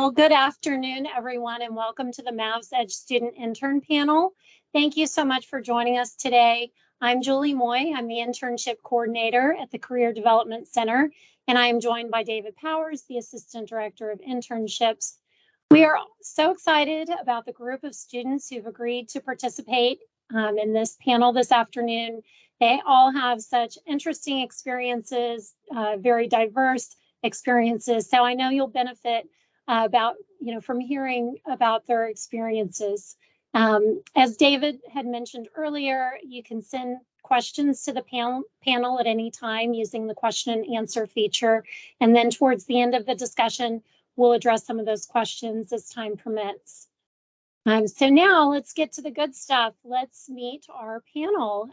Well, good afternoon, everyone, and welcome to the Mavs Edge Student Intern Panel. Thank you so much for joining us today. I'm Julie Moy. I'm the Internship Coordinator at the Career Development Center, and I am joined by David Powers, the Assistant Director of Internships. We are so excited about the group of students who've agreed to participate in this panel this afternoon. They all have such interesting experiences, very diverse experiences, so I know you'll benefit from hearing about their experiences. As David had mentioned earlier, you can send questions to the panel at any time using the question and answer feature. And then towards the end of the discussion, we'll address some of those questions as time permits. So now let's get to the good stuff. Let's meet our panel.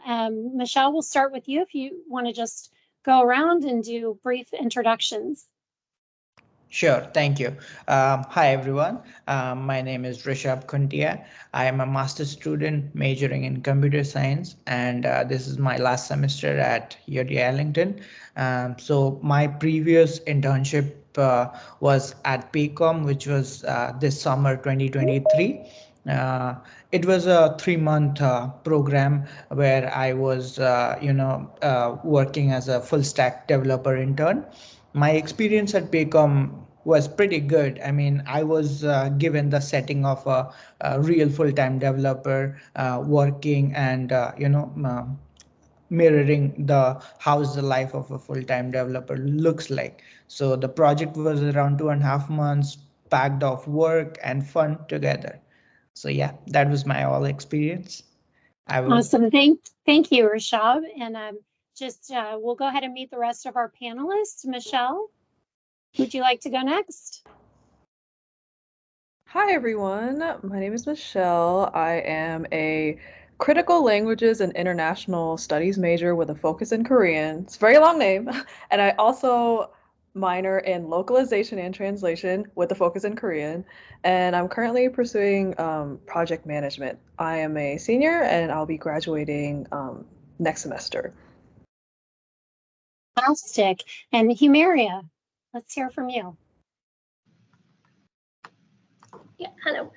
Michelle, we'll start with you if you want to just go around and do brief introductions. Sure, thank you. Hi, everyone. My name is Rishab Khuntia. I am a master's student majoring in computer science, and this is my last semester at UT Arlington. So my previous internship was at Paycom, which was this summer 2023. It was a 3-month program where I was, working as a full stack developer intern. My experience at Paycom was pretty good. I mean, I was given the setting of a real full-time developer working and, mirroring how's the life of a full-time developer looks like. So the project was around 2.5 months, packed of work and fun together. So yeah, that was my all experience. Awesome. Thank you, Rishab. And we'll go ahead and meet the rest of our panelists. Michelle, would you like to go next? Hi, everyone. My name is Michelle. I am a critical languages and international studies major with a focus in Korean. It's a very long name. And I also minor in localization and translation with a focus in Korean. And I'm currently pursuing project management. I am a senior and I'll be graduating next semester. Fantastic. And Humeira, let's hear from you. Yeah, hello.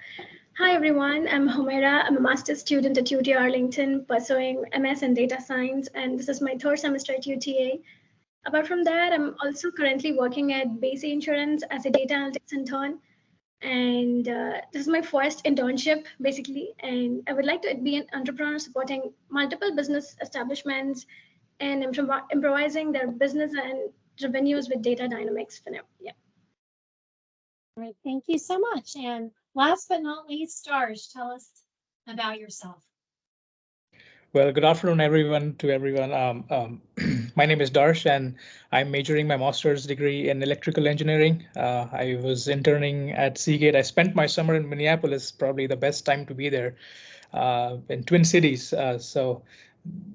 Hi, everyone. I'm Humeira. I'm a master's student at UT Arlington pursuing MS in data science, and this is my 3rd semester at UTA. Apart from that, I'm also currently working at Basey Insurance as a data analytics intern. And this is my first internship, basically. And I would like to be an entrepreneur supporting multiple business establishments and improvising their business and revenues with data dynamics for now. Yeah. All right, thank you so much. And last but not least, Darsh, tell us about yourself. Well, good afternoon, everyone. My name is Darsh, and I'm majoring my master's degree in electrical engineering. I was interning at Seagate. I spent my summer in Minneapolis, probably the best time to be there, in Twin Cities. So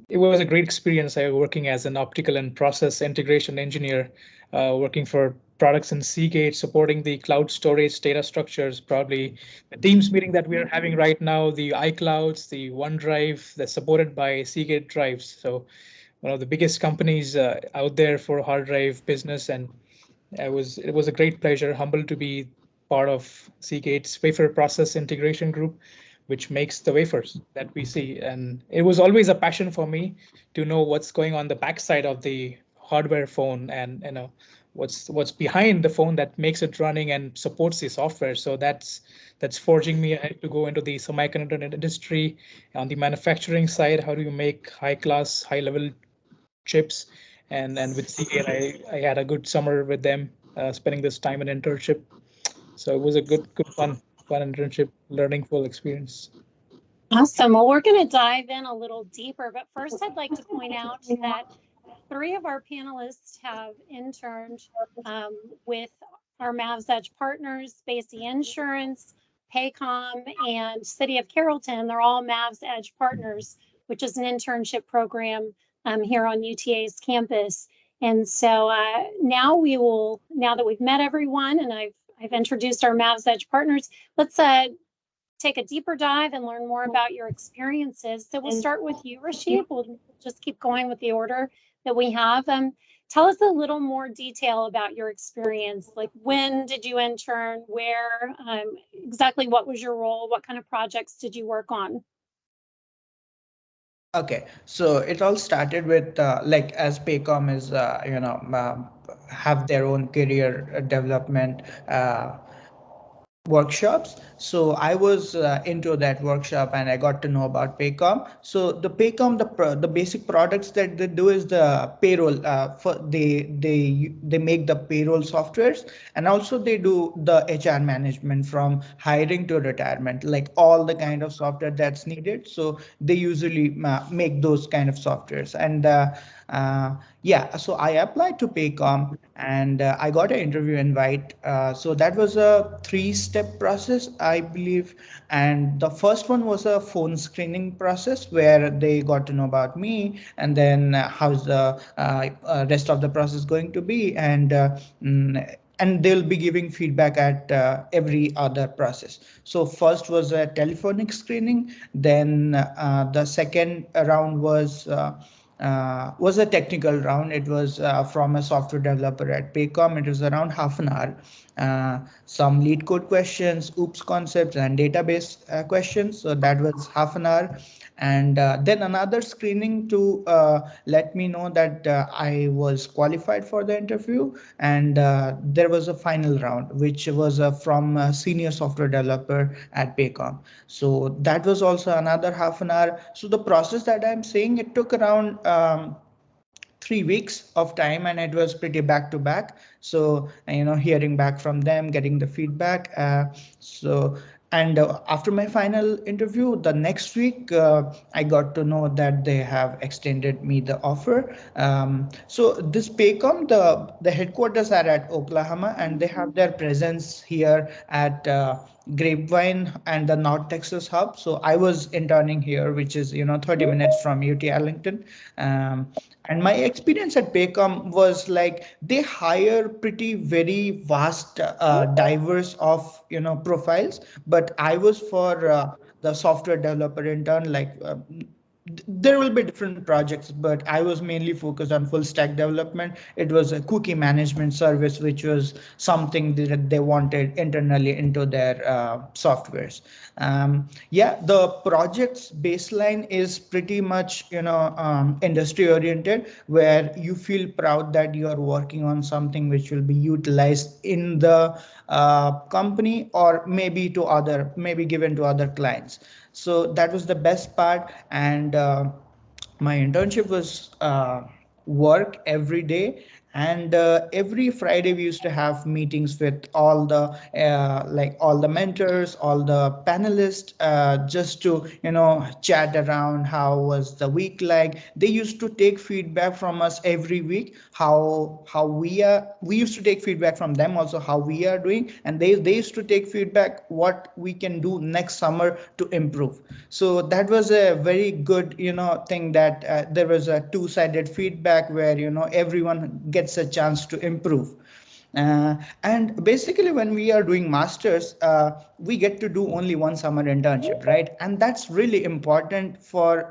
it was a great experience. I was working as an optical and process integration engineer, working for products in Seagate, supporting the cloud storage data structures, probably the Teams meeting that we are having right now, the iClouds, the OneDrive that's supported by Seagate drives. So one of the biggest companies out there for hard drive business. And it was a great pleasure, humbled to be part of Seagate's wafer process integration group, which makes the wafers that we see. And it was always a passion for me to know what's going on the backside of the hardware phone and what's behind the phone that makes it running and supports the software. So that's forging me ahead to go into the semiconductor industry. On the manufacturing side, how do you make high-class, high-level chips? And with Seagate, I had a good summer with them, spending this time in internship. So it was a good fun internship, learning-full experience. Awesome. Well, we're going to dive in a little deeper, but first I'd like to point out that 3 of our panelists have interned with our Mavs Edge partners, Basey Insurance, Paycom, and City of Carrollton. They're all Mavs Edge partners, which is an internship program here on UTA's campus. And so now that we've met everyone and I've introduced our Mavs Edge partners, let's take a deeper dive and learn more about your experiences. So we'll start with you, Rishab. We'll just keep going with the order that we have. Tell us a little more detail about your experience. Like, when did you intern? Where? Exactly what was your role? What kind of projects did you work on? Okay, so it all started with like as Paycom is have their own career development workshops. So I was into that workshop and I got to know about Paycom. So the Paycom, the basic products that they do is the payroll. They make the payroll softwares, and also they do the HR management from hiring to retirement, like all the kind of software that's needed. So they usually make those kind of softwares. And yeah, so I applied to Paycom and I got an interview invite. So that was a three-step process, I believe. And the first one was a phone screening process where they got to know about me, and then how's the rest of the process going to be, and they'll be giving feedback at every other process. So first was a telephonic screening, then the second round was a technical round. It was from a software developer at Paycom. It was around half an hour. Some lead code questions, oops concepts, and database questions. So that was half an hour. And then another screening to let me know that I was qualified for the interview. And there was a final round, which was from a senior software developer at Paycom. So that was also another half an hour. So the process that I'm saying, it took around 3 weeks of time, and it was pretty back to back. So hearing back from them, getting the feedback. So and after my final interview, the next week, I got to know that they have extended me the offer. So this Paycom, the headquarters are at Oklahoma, and they have their presence here at Grapevine and the North Texas hub. So I was interning here, which is 30 minutes from UT Arlington. And my experience at Paycom was like they hire pretty very vast, diverse of profiles. But I was for the software developer intern, like there will be different projects, but I was mainly focused on full stack development. It was a cookie management service, which was something that they wanted internally into their softwares. Yeah, the project's baseline is pretty much industry oriented, where you feel proud that you are working on something which will be utilized in the company, or maybe given to other clients. So that was the best part. And my internship was work every day. And every Friday we used to have meetings with all the all the mentors, all the panelists, just to chat around how was the week like. They used to take feedback from us every week, how we used to take feedback from them also, how we are doing, and they used to take feedback what we can do next summer to improve. So that was a very good thing, that there was a two-sided feedback where everyone gets a chance to improve. And basically, when we are doing masters, we get to do only one summer internship, right? And that's really important for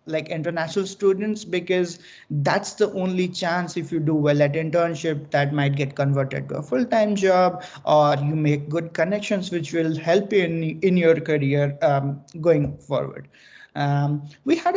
like international students, because that's the only chance, if you do well at internship, that might get converted to a full-time job, or you make good connections which will help you in your career going forward. We had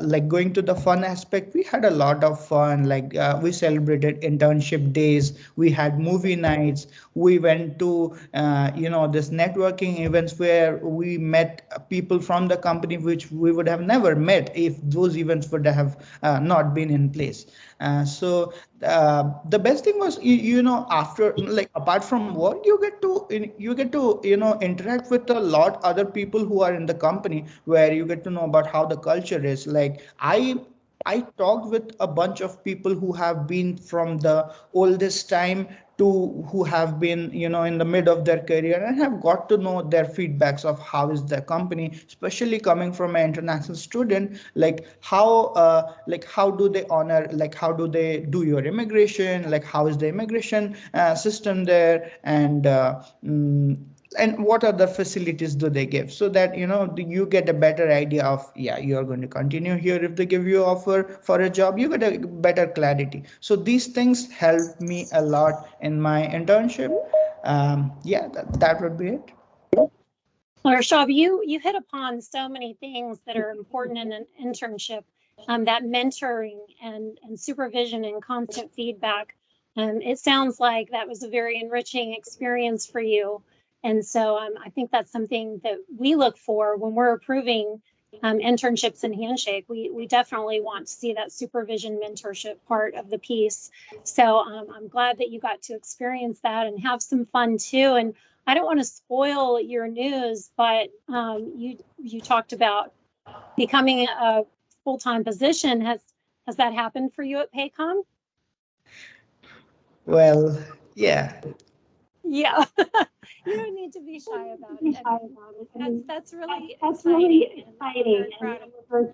like, going to the fun aspect, we had a lot of fun. Like we celebrated internship days, we had movie nights, we went to this networking events where we met people from the company which we would have never met if those events would have not been in place. The best thing was, after, like, apart from work, you get to interact with a lot other people who are in the company, where you get to know about how the culture is. Like I talked with a bunch of people who have been from the oldest time to who have been, in the mid of their career, and have got to know their feedbacks of how is the company, especially coming from an international student. Like how do they honor, like how do they do your immigration, like how is the immigration system there, and and what are the facilities do they give, so that you get a better idea of, yeah, you're going to continue here. If they give you offer for a job, you get a better clarity. So these things helped me a lot in my internship. Yeah, that would be it. Well, Rishab, you hit upon so many things that are important in an internship, that mentoring and supervision and constant feedback. It sounds like that was a very enriching experience for you. And so I think that's something that we look for when we're approving internships and Handshake. We definitely want to see that supervision mentorship part of the piece. So I'm glad that you got to experience that and have some fun too. And I don't want to spoil your news, but you talked about becoming a full-time position. Has that happened for you at Paycom? Well, yeah. Yeah, you don't need to be shy about it. I mean, that's really exciting, and I'm very proud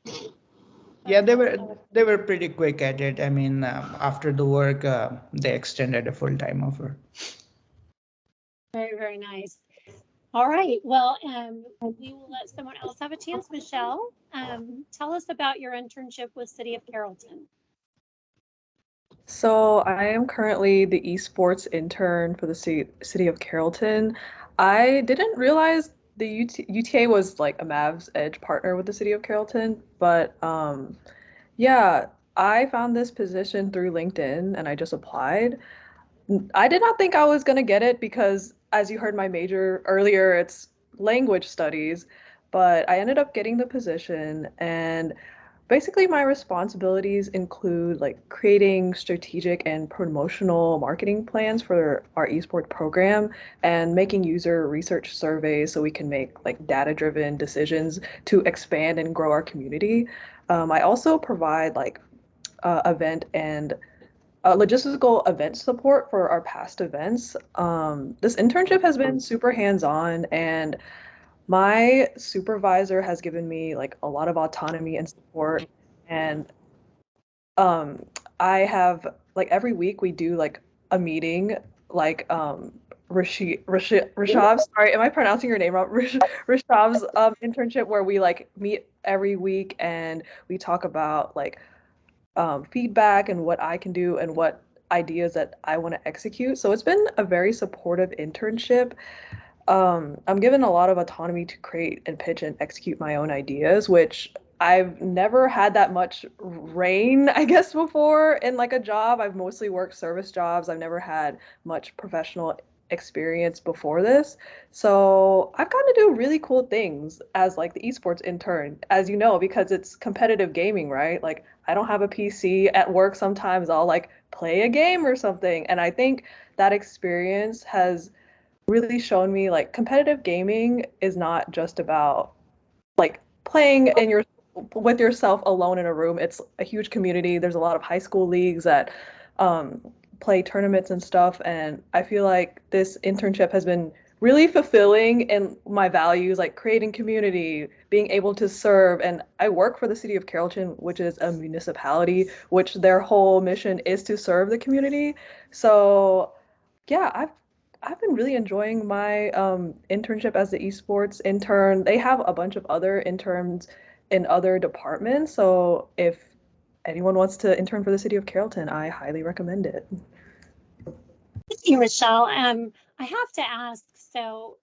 of you. Yeah, they were pretty quick at it. I mean, after the work, they extended a full-time offer. Very, very nice. All right. Well, we will let someone else have a chance. Michelle, tell us about your internship with City of Carrollton. So I am currently the esports intern for the city of Carrollton. I didn't realize the UTA was like a Mavs Edge partner with the city of Carrollton, but yeah, I found this position through LinkedIn and I just applied. I did not think I was going to get it because, as you heard my major earlier, it's language studies, but I ended up getting the position. And basically, my responsibilities include like creating strategic and promotional marketing plans for our esports program and making user research surveys so we can make like data-driven decisions to expand and grow our community. I also provide like event and logistical event support for our past events. This internship has been super hands-on, and my supervisor has given me like a lot of autonomy and support. And um, I have like every week we do like a meeting, like Rishab, sorry, am I pronouncing your name wrong? Rishab's internship where we like meet every week and we talk about like feedback and what I can do and what ideas that I want to execute. So it's been a very supportive internship. I'm given a lot of autonomy to create and pitch and execute my own ideas, which I've never had that much reign, I guess, before in like a job. I've mostly worked service jobs. I've never had much professional experience before this. So I've gotten to do really cool things as like the esports intern, as you know, because it's competitive gaming, right? Like I don't have a PC at work. Sometimes I'll like play a game or something. And I think that experience has really shown me like competitive gaming is not just about like playing in your with yourself alone in a room. It's a huge community. There's a lot of high school leagues that play tournaments and stuff. And I feel like this internship has been really fulfilling in my values, like creating community, being able to serve. And I work for the city of Carrollton, which is a municipality, which their whole mission is to serve the community. So yeah, I've been really enjoying my internship as the esports intern. They have a bunch of other interns in other departments. So if anyone wants to intern for the city of Carrollton, I highly recommend it. Thank you, Michelle. I have to ask, so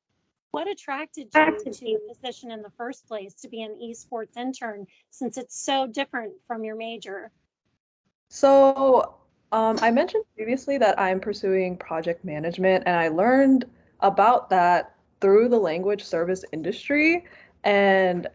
what attracted you to the position in the first place to be an esports intern, since it's so different from your major? So I mentioned previously that I'm pursuing project management, and I learned about that through the language service industry. And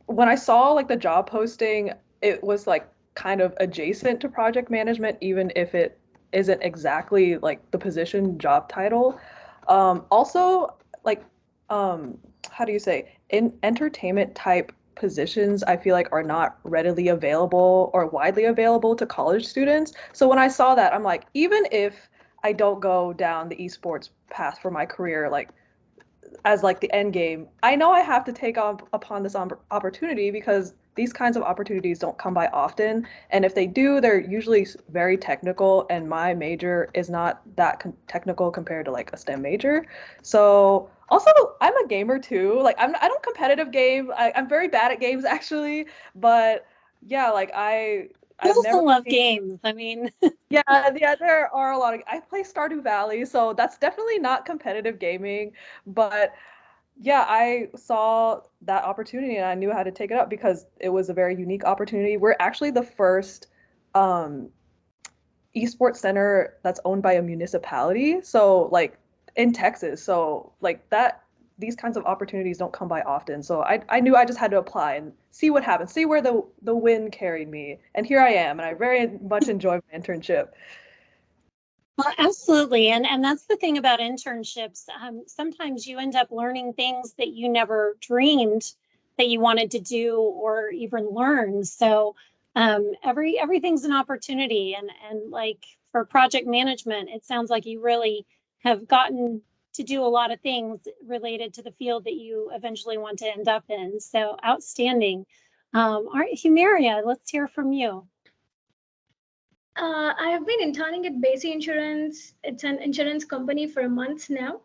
when I saw like the job posting, it was like kind of adjacent to project management, even if it isn't exactly like the position job title. Also, like, how do you say, in entertainment type positions, I feel like are not readily available or widely available to college students. So when I saw that, I'm like, even if I don't go down the esports path for my career, like as like the end game, I know I have to take on upon this opportunity because these kinds of opportunities don't come by often. And if they do, they're usually very technical. And my major is not that technical compared to like a STEM major. So also, I'm a gamer too. Like I don't competitive game. I'm very bad at games actually. But yeah, like I I've also never love games. I mean, yeah, there are a lot of I play Stardew Valley, so that's definitely not competitive gaming, but yeah, I saw that opportunity and I knew how to take it up because it was a very unique opportunity. We're actually the first um esports center that's owned by a municipality, so like in Texas. So like that these kinds of opportunities don't come by often. So I knew I just had to apply and see what happens, see where the wind carried me. And here I am, and I very much enjoy my internship. well, absolutely. And that's the thing about internships. Sometimes you end up learning things that you never dreamed that you wanted to do or even learn. So everything's an opportunity. And like for project management, it sounds like you really have gotten to do a lot of things related to the field that you eventually want to end up in. So outstanding. All right, Humeira, let's hear from you. I have been interning at Basey Insurance. It's an insurance company for a month now,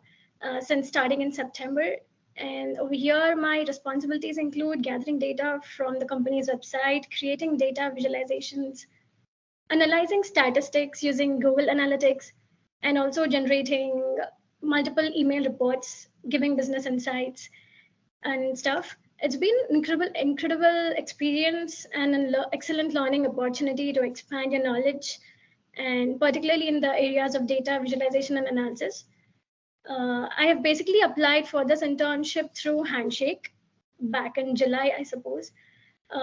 since starting in September. And over here, my responsibilities include gathering data from the company's website, creating data visualizations, analyzing statistics using Google Analytics, and also generating multiple email reports, giving business insights and stuff. It's been incredible experience and an excellent learning opportunity to expand your knowledge, and particularly in the areas of data visualization and analysis. I have basically applied for this internship through Handshake back in July, I suppose.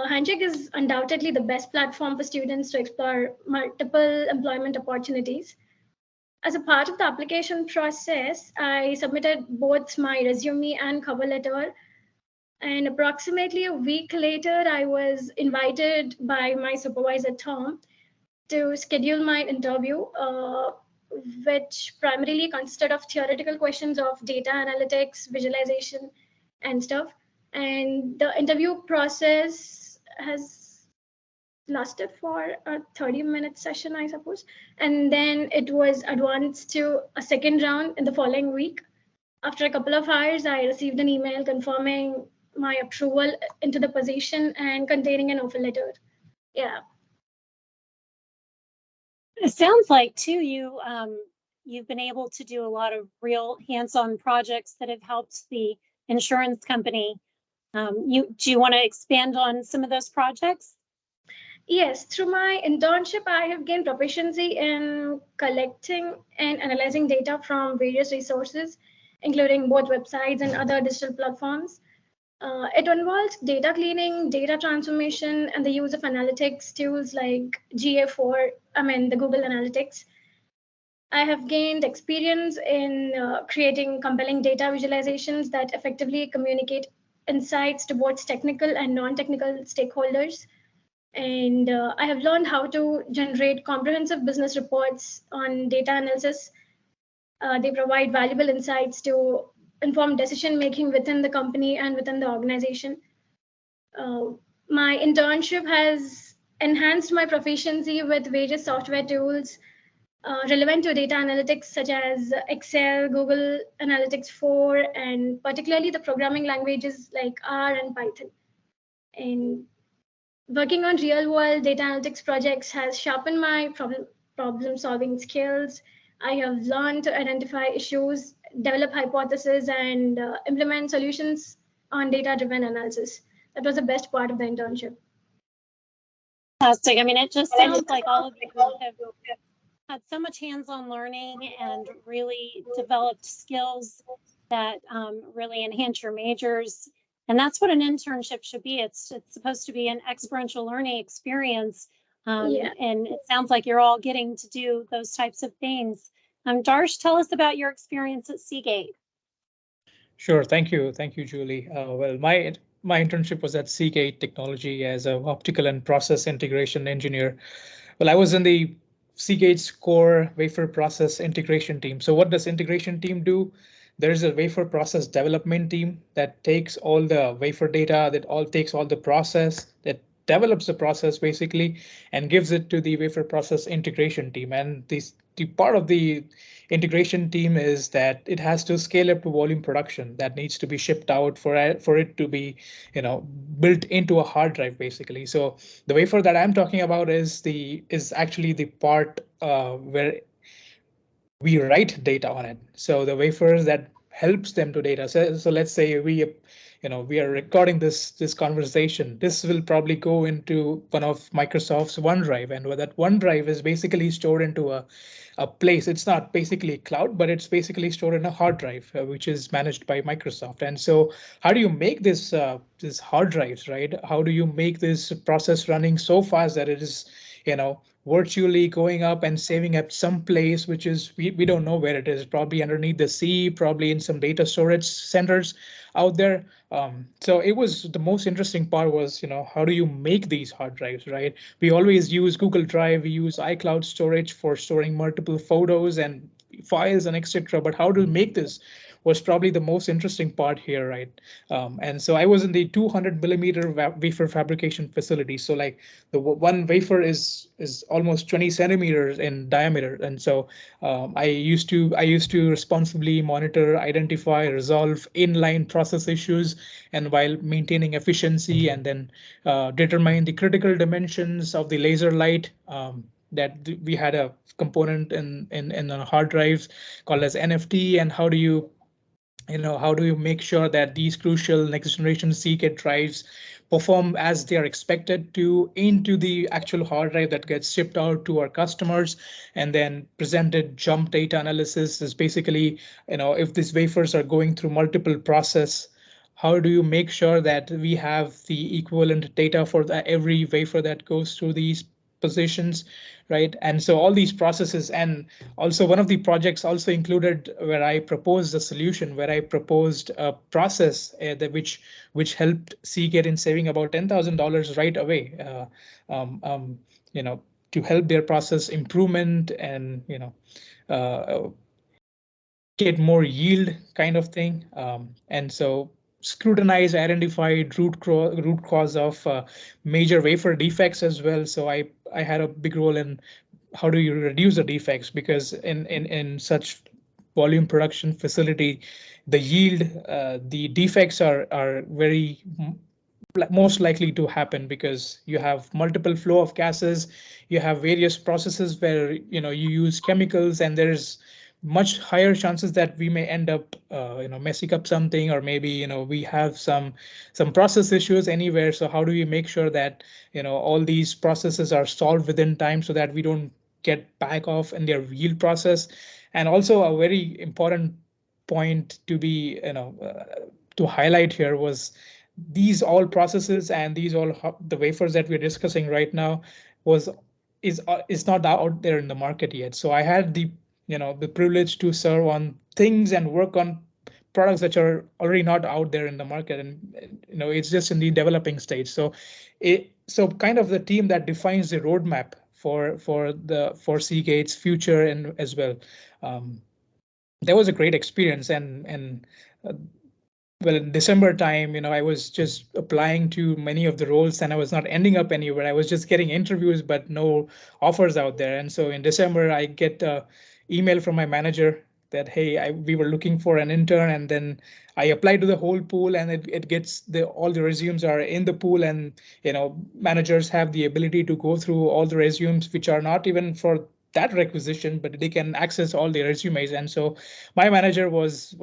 Handshake is undoubtedly the best platform for students to explore multiple employment opportunities. As a part of the application process, I submitted both my resume and cover letter. And approximately a week later, I was invited by my supervisor, Tom, to schedule my interview, which primarily consisted of theoretical questions of data analytics, visualization, and stuff. And the interview process has lasted for a 30-minute session, I suppose. And then it was advanced to a second round in the following week. After a couple of hours, I received an email confirming my approval into the position and containing an offer letter. Yeah. It sounds like too you've been able to do a lot of real hands-on projects that have helped the insurance company. Do you want to expand on some of those projects? Yes, through my internship, I have gained proficiency in collecting and analyzing data from various resources, including both websites and other digital platforms. It involves data cleaning, data transformation, and the use of analytics tools like the Google Analytics. I have gained experience in creating compelling data visualizations that effectively communicate insights to both technical and non-technical stakeholders. And I have learned how to generate comprehensive business reports on data analysis. They provide valuable insights to inform decision making within the company and within the organization. My internship has enhanced my proficiency with various software tools relevant to data analytics, such as Excel, Google Analytics 4, and particularly the programming languages like R and Python. And working on real-world data analytics projects has sharpened my problem-solving skills. I have learned to identify issues, develop hypotheses, and implement solutions on data-driven analysis. That was the best part of the internship. Fantastic. I mean, it just sounds like all of you have had so much hands-on learning and really developed skills that really enhance your majors. And that's what an internship should be. It's supposed to be an experiential learning experience. And it sounds like you're all getting to do those types of things. Darsh, tell us about your experience at Seagate. Sure. Thank you, Julie. Well, my internship was at Seagate Technology as an optical and process integration engineer. Well, I was in the Seagate's core wafer process integration team. So what does integration team do? there's a wafer process development team that takes all the wafer data, that takes all the process, that develops the process basically, and gives it to the wafer process integration team. And the part of the integration team is that it has to scale up to volume production that needs to be shipped out for it to be, built into a hard drive basically. So the wafer that I'm talking about is actually the part where we write data on it. So the wafers that helps them to data. So let's say we are recording this conversation. This will probably go into one of Microsoft's OneDrive, and where that OneDrive is basically stored into a place. It's not basically cloud, but it's basically stored in a hard drive, which is managed by Microsoft. And so how do you make this hard drives, right? How do you make this process running so fast that it is, virtually going up and saving at some place, which is we don't know where it is, probably underneath the sea, probably in some data storage centers out there. So it was the most interesting part was, how do you make these hard drives, right? We always use Google Drive, we use iCloud storage for storing multiple photos and files and etc. But how to make this was probably the most interesting part here, right? And so I was in the 200 millimeter wafer fabrication facility. So like the one wafer is almost 20 centimeters in diameter, and so I used to responsibly monitor, identify, resolve inline process issues, and while maintaining efficiency, and then determine the critical dimensions of the laser light. That we had a component in hard drives called as NFT, and how do you make sure that these crucial next generation Seagate drives perform as they are expected to into the actual hard drive that gets shipped out to our customers, and then presented jump data analysis is basically, if these wafers are going through multiple process, how do you make sure that we have the equivalent data for every wafer that goes through these positions, right? And so all these processes, and also one of the projects also included where I proposed a solution, where I proposed a process which helped Seagate in saving about $10,000 right away, to help their process improvement and get more yield kind of thing. And so scrutinize, identified root cause of major wafer defects as well. So I had a big role in how do you reduce the defects, because in such volume production facility, the yield, the defects are very most likely to happen because you have multiple flow of gases, you have various processes where you use chemicals, and there's much higher chances that we may end up messing up something, or maybe we have some process issues anywhere. So how do we make sure that all these processes are solved within time so that we don't get back off in their yield process? And also a very important point to be to highlight here was these all processes and these all the wafers that we're discussing right now is not out there in the market yet. So I had the privilege to serve on things and work on products that are already not out there in the market, and it's just in the developing stage. So kind of the team that defines the roadmap for Seagate's future and as well. That was a great experience, and well, in December time, I was just applying to many of the roles and I was not ending up anywhere. I was just getting interviews, but no offers out there. And so in December, I get an email from my manager that, hey, we were looking for an intern, and then I applied to the whole pool, and it gets all the resumes are in the pool, and managers have the ability to go through all the resumes, which are not even for that requisition, but they can access all the resumes. And so my manager was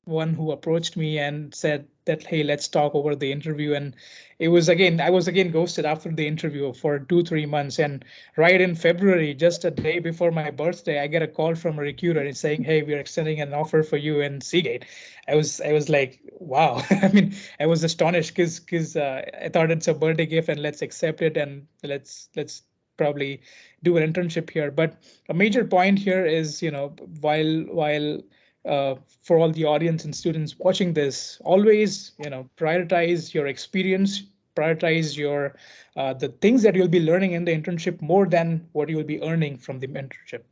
one who approached me and said that, hey, let's talk over the interview. And I was again ghosted after the interview for 2-3 months. And right in February, just a day before my birthday, I get a call from a recruiter and saying, hey, we're extending an offer for you in Seagate. I was like, wow. I mean, I was astonished because I thought it's a birthday gift and let's accept it and let's probably do an internship here. But a major point here is, while for all the audience and students watching this, always prioritize your experience, prioritize your the things that you'll be learning in the internship more than what you'll be earning from the internship.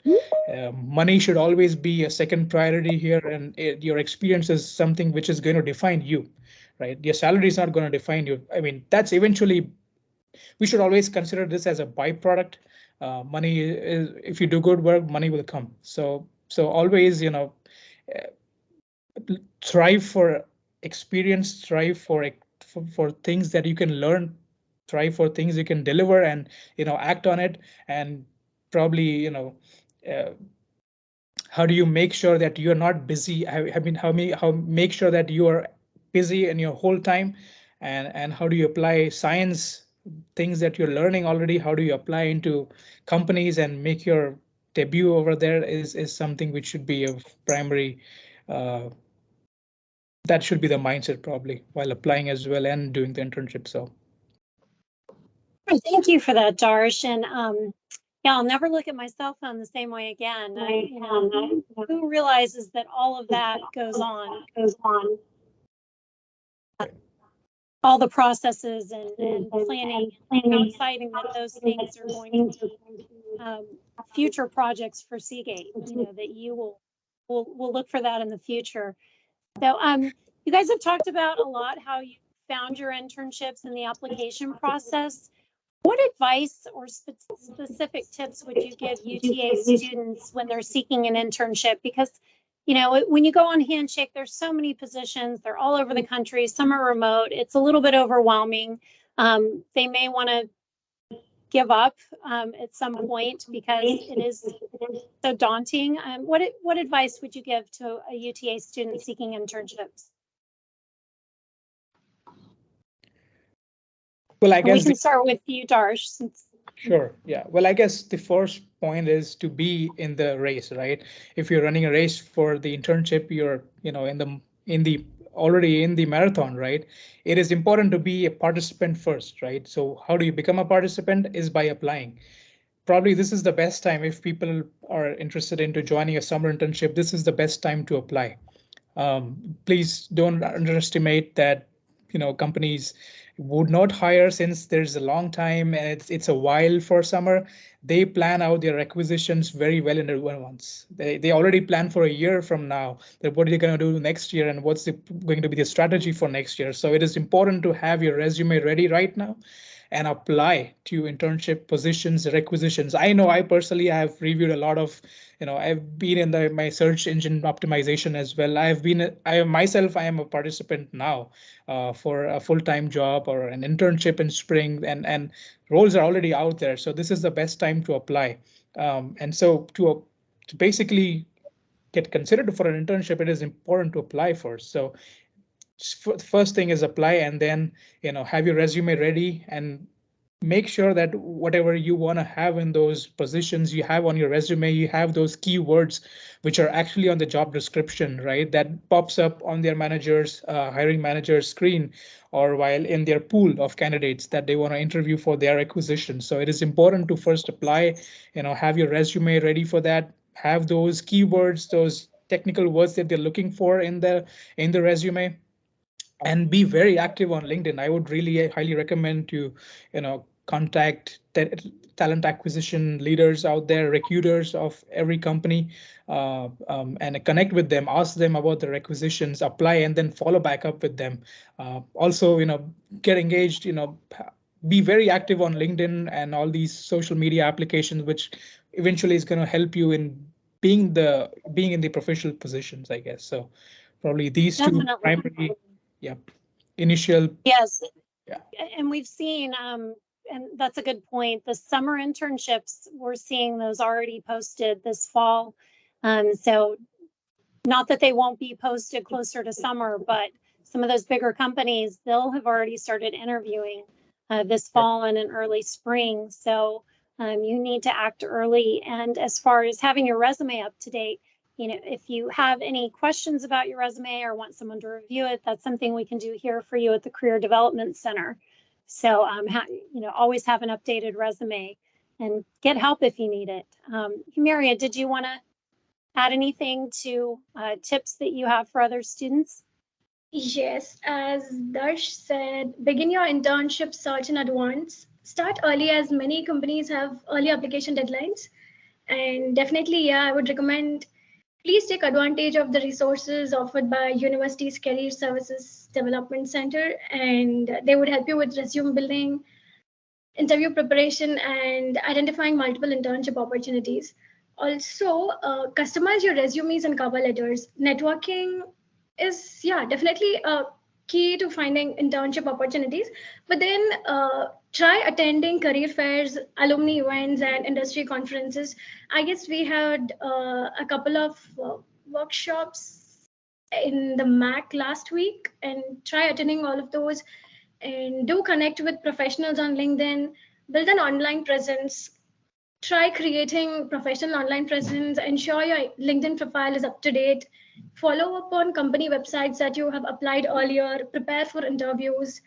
Money should always be a second priority here, and your experience is something which is going to define you, right? Your salary is not going to define you. I mean, that's eventually, we should always consider this as a byproduct. Money is, if you do good work, money will come. So always, strive for experience, strive for things that you can learn, strive for things you can deliver, and act on it. And probably how do you make sure that you are not busy? How make sure that you are busy in your whole time, and how do you apply science things that you're learning already? How do you apply into companies and make your debut over there is something which should be of primary. That should be the mindset probably while applying as well and doing the internship. So thank you for that, Darsh. And yeah, I'll never look at my cell phone the same way again. Who realizes that all of that goes on? All the processes and planning, how exciting that those things are going to be future projects for Seagate. That you will look for that in the future. So you guys have talked about a lot how you found your internships and the application process. What advice or specific tips would you give UTA students when they're seeking an internship? Because, when you go on Handshake, there's so many positions. They're all over the country. Some are remote. It's a little bit overwhelming. They may want to give up at some point because it is so daunting. What advice would you give to a UTA student seeking internships? Well, I guess we can start with you, Darsh. Sure. Yeah. Well, I guess the first point is to be in the race, right? If you're running a race for the internship, you're, already in the marathon, right? It is important to be a participant first, right? So how do you become a participant is by applying. Probably this is the best time if people are interested into joining a summer internship. This is the best time to apply. Please don't underestimate that, companies would not hire since there's a long time and it's a while for summer. They plan out their requisitions very well in advance. They already plan for a year from now that what are you going to do next year and what's going to be the strategy for next year. So it is important to have your resume ready right now and apply to internship positions, requisitions. I know I personally have reviewed a lot of, I've been in my search engine optimization as well. I am a participant now for a full-time job or an internship in spring, and roles are already out there. So this is the best time to apply. And so to basically get considered for an internship, it is important to apply first. So first thing is apply, and then have your resume ready and make sure that whatever you want to have in those positions you have on your resume, you have those keywords which are actually on the job description, right? That pops up on their hiring manager's screen, or while in their pool of candidates that they want to interview for their acquisition. So it is important to first apply, have your resume ready for that, have those keywords, those technical words that they're looking for in the resume, and be very active on LinkedIn. I would really highly recommend to, contact talent acquisition leaders out there, recruiters of every company, and connect with them, ask them about the requisitions, apply, and then follow back up with them. Also, get engaged, be very active on LinkedIn and all these social media applications, which eventually is going to help you in being in the professional positions, I guess. So probably these Definitely. two primary. Yeah. Initial. Yes. Yeah. And we've seen, and that's a good point. The summer internships, we're seeing those already posted this fall. So not that they won't be posted closer to summer, but some of those bigger companies, they'll have already started interviewing this fall and in early spring. So you need to act early. And as far as having your resume up to date, if you have any questions about your resume or want someone to review it, that's something we can do here for you at the Career Development Center. So, always have an updated resume and get help if you need it. Humeira, did you want to add anything to tips that you have for other students? Yes, as Darsh said, begin your internship search in advance. Start early as many companies have early application deadlines. And definitely, yeah, I would recommend please take advantage of the resources offered by university's Career Services Development Center, and they would help you with resume building, interview preparation, and identifying multiple internship opportunities. Also, customize your resumes and cover letters. Networking is, yeah, definitely a key to finding internship opportunities. But then try attending career fairs, alumni events, and industry conferences. I guess we had a couple of workshops in the MAC last week, and try attending all of those, and do connect with professionals on LinkedIn, build an online presence, try creating professional online presence, ensure your LinkedIn profile is up to date, follow up on company websites that you have applied earlier, prepare for interviews.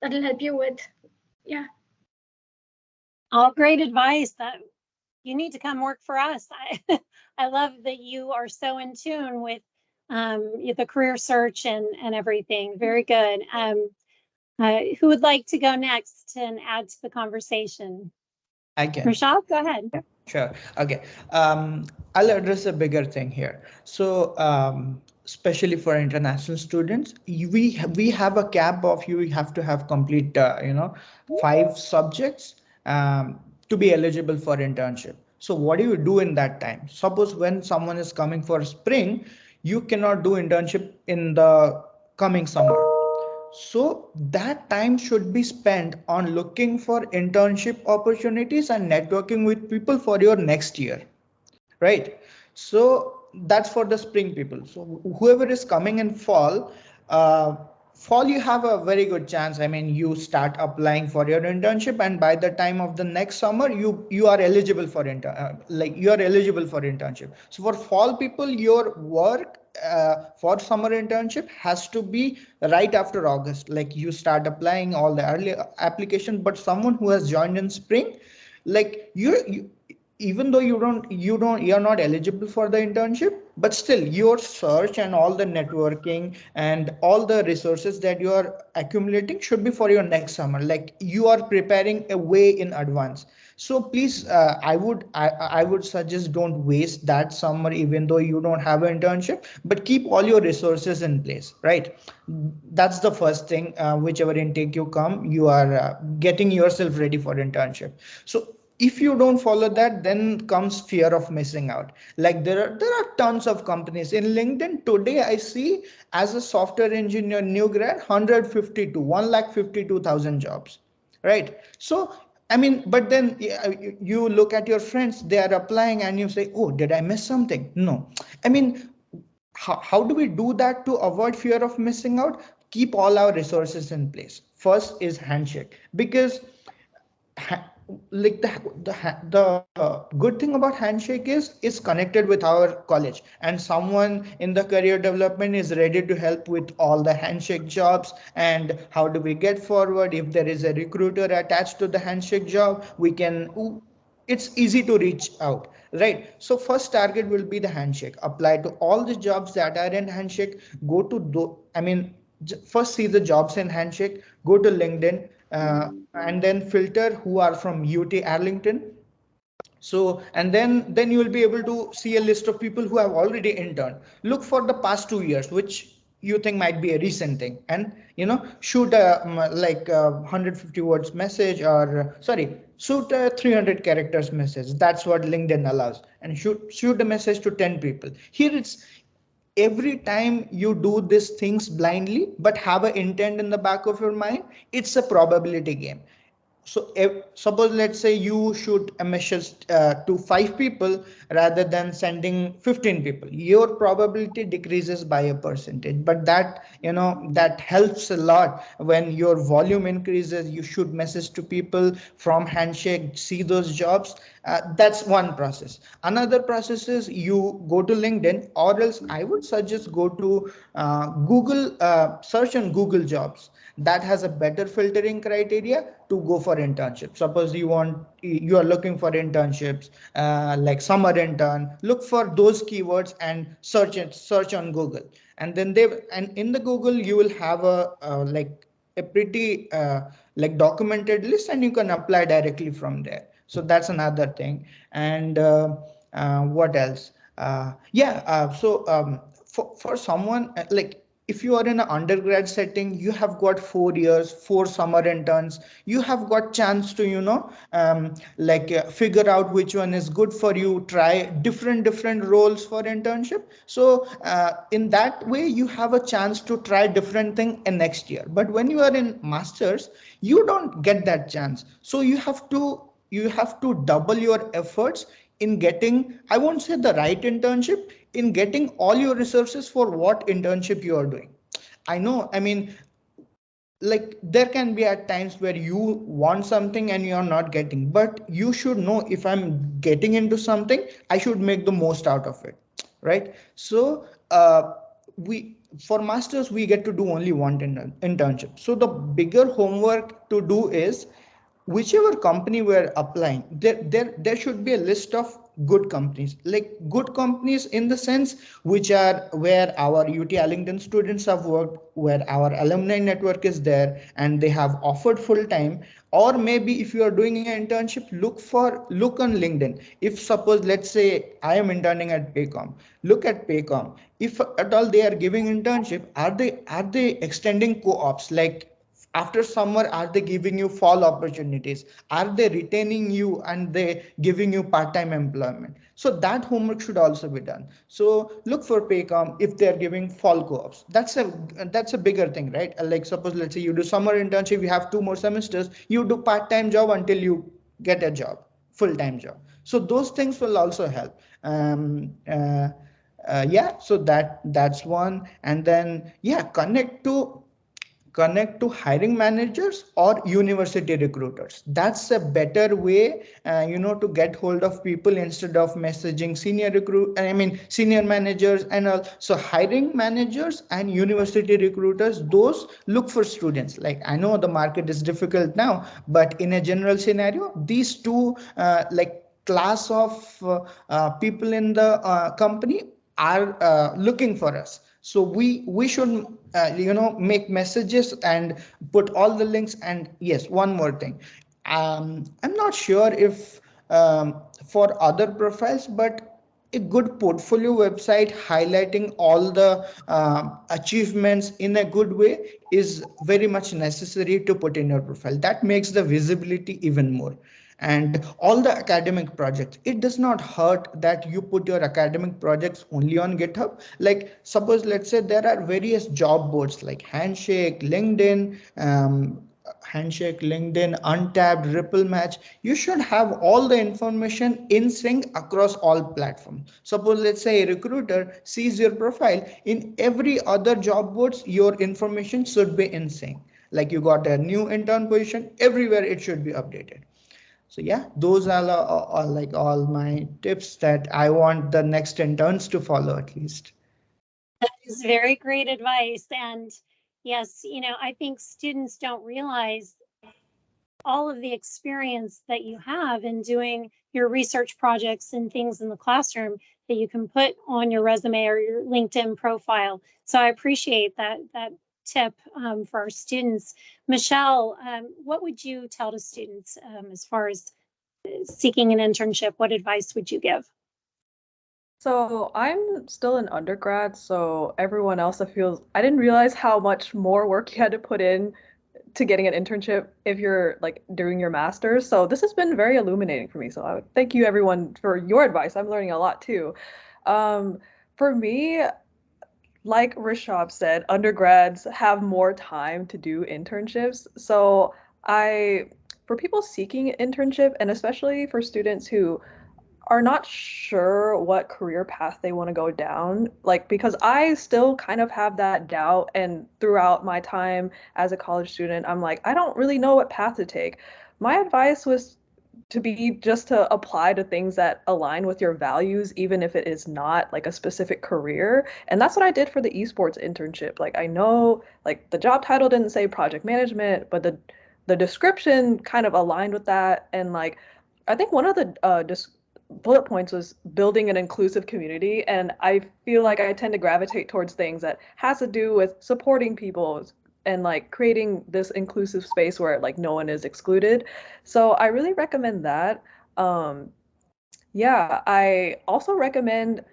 That'll help you with, yeah. All great advice. That you need to come work for us. I love that you are so in tune with the career search and everything. Very good. Who would like to go next and add to the conversation? I can. Rishab, go ahead. Sure. Okay. I'll address a bigger thing here. So, especially for international students, we have a cap of you have to have complete, 5 subjects to be eligible for internship. So what do you do in that time? Suppose when someone is coming for spring, you cannot do internship in the coming summer. So that time should be spent on looking for internship opportunities and networking with people for your next year, right? So that's for the spring people. So whoever is coming in uh, fall you have a very good chance. I mean, you start applying for your internship, and by the time of the next summer, you are eligible for you are eligible for internship. So for fall people, your work for summer internship has to be right after August. Like you start applying all the early application, but someone who has joined in spring, like you even though you're not eligible for the internship, but still your search and all the networking and all the resources that you are accumulating should be for your next summer. Like you are preparing a way in advance. So please, I would suggest don't waste that summer even though you don't have an internship, but keep all your resources in place, right? That's the first thing. Whichever intake you come, you are getting yourself ready for internship. So if you don't follow that, then comes fear of missing out. Like there are tons of companies in LinkedIn today. I see as a software engineer new grad 152 1,52,000 jobs, right? So I mean, but then you look at your friends, they are applying and you say, oh, did I miss something? No. I mean, how do we do that to avoid fear of missing out? Keep all our resources in place. First is handshake, because like the good thing about handshake is connected with our college, and someone in the career development is ready to help with all the handshake jobs and how do we get forward. If there is a recruiter attached to the handshake job, we can, it's easy to reach out, right? So first target will be the handshake. Apply to all the jobs that are in handshake. Go to first see the jobs in handshake. Go to LinkedIn, and then filter who are from UT Arlington. So and then you will be able to see a list of people who have already interned. Look for the past 2 years which you think might be a recent thing, and shoot a 150 words message, or sorry, shoot a 300 characters message. That's what LinkedIn allows, and shoot a message to 10 people. Here it's every time you do these things blindly but have an intent in the back of your mind, it's a probability game. So if suppose let's say you shoot a message to 5 people rather than sending 15 people, your probability decreases by a percentage, but that helps a lot. When your volume increases, you shoot message to people from handshake, see those jobs, That's one process. Another process is you go to LinkedIn, or else I would suggest go to Google, search on Google Jobs. That has a better filtering criteria to go for internship. Suppose you are looking for internships, like summer intern, look for those keywords and search on Google. And then and in the Google you will have a pretty like documented list, and you can apply directly from there. So that's another thing. And what else? For someone like, if you are in an undergrad setting, you have got 4 years, 4 summer interns, you have got chance to figure out which one is good for you, try different roles for internship. So in that way you have a chance to try different thing in next year. But when you are in masters, you don't get that chance. So you have to double your efforts in getting, I won't say the right internship, in getting all your resources for what internship you are doing. I know, I mean, like there can be at times where you want something and you're not getting, but you should know, if I'm getting into something, I should make the most out of it, right? So we for masters we get to do only one internship. So the bigger homework to do is, whichever company we're applying, there should be a list of good companies, like good companies in the sense which are where our UT Arlington students have worked, where our alumni network is there and they have offered full time. Or maybe if you are doing an internship, look on LinkedIn. If suppose, let's say I am interning at Paycom, look at Paycom. If at all they are giving internship, are they extending co-ops? Like after summer, are they giving you fall opportunities? Are they retaining you and they giving you part-time employment? So that homework should also be done. So look for Paycom if they're giving fall co-ops. That's a bigger thing, right? Like suppose, let's say you do summer internship, you have 2 more semesters, you do part-time job until you get a job, full-time job. So those things will also help. Yeah, so that's one. And then yeah, connect to hiring managers or university recruiters. That's a better way to get hold of people, instead of messaging senior managers and all. So hiring managers and university recruiters, those look for students. Like, I know the market is difficult now, but in a general scenario, these two like class of people in the company are looking for us. So we should make messages and put all the links. And yes, one more thing, I'm not sure if for other profiles, but a good portfolio website highlighting all the achievements in a good way is very much necessary to put in your profile. That makes the visibility even more. And all the academic projects, it does not hurt that you put your academic projects only on GitHub. Like suppose, let's say there are various job boards like Handshake, LinkedIn, Untapped, Ripple Match. You should have all the information in sync across all platforms. Suppose, let's say a recruiter sees your profile in every other job boards, your information should be in sync. Like you got a new intern position, everywhere it should be updated. So yeah, those are like all my tips that I want the next interns to follow at least. That is very great advice. And yes, I think students don't realize all of the experience that you have in doing your research projects and things in the classroom that you can put on your resume or your LinkedIn profile. So I appreciate that tip for our students. Michelle, what would you tell to students as far as seeking an internship? What advice would you give? So I'm still an undergrad, so everyone else I didn't realize how much more work you had to put in to getting an internship if you're like doing your master's. So this has been very illuminating for me. So I would thank you everyone for your advice. I'm learning a lot too. For me, like Rishab said, undergrads have more time to do internships. So for people seeking an internship, and especially for students who are not sure what career path they want to go down, like, because I still kind of have that doubt, and throughout my time as a college student, I'm like, I don't really know what path to take. My advice was to be just to apply to things that align with your values, even if it is not like a specific career. And that's what I did for the esports internship. Like I know like the job title didn't say project management, but the description kind of aligned with that. And like I think one of the bullet points was building an inclusive community, and I feel like I tend to gravitate towards things that has to do with supporting people and like creating this inclusive space where like no one is excluded. So I really recommend that. Yeah, I also recommend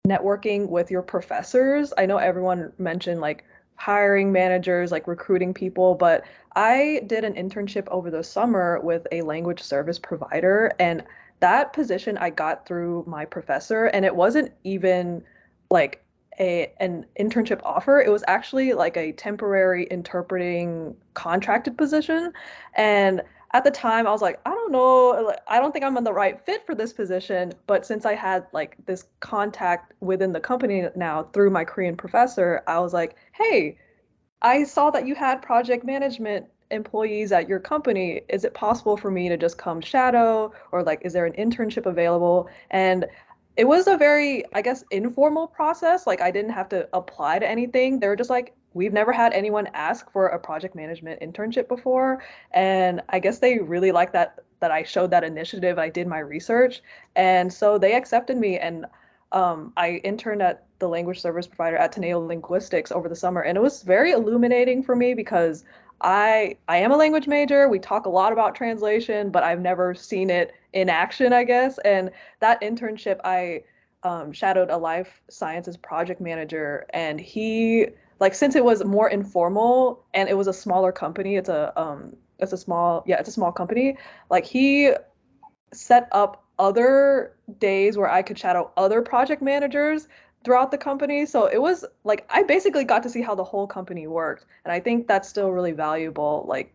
networking with your professors. I know everyone mentioned like hiring managers, like recruiting people, but I did an internship over the summer with a language service provider, and that position I got through my professor, and it wasn't even like an internship offer. It was actually like a temporary interpreting contracted position. And at the time I was like, I don't know, I don't think I'm in the right fit for this position. But since I had like this contact within the company now through my Korean professor, I was like, hey, I saw that you had project management employees at your company. Is it possible for me to just come shadow, or like, is there an internship available? And it was a very, I guess, informal process. Like I didn't have to apply to anything. They were just like, we've never had anyone ask for a project management internship before. And I guess they really liked that I showed that initiative. I did my research. And so they accepted me, and I interned at the language service provider at Teneo Linguistics over the summer, and it was very illuminating for me because I am a language major. We talk a lot about translation, but I've never seen it in action, I guess. And that internship, I shadowed a life sciences project manager, and he like since it was more informal and it was a smaller company, it's a small company. Like he set up other days where I could shadow other project managers throughout the company. So it was like I basically got to see how the whole company worked. And I think that's still really valuable. Like,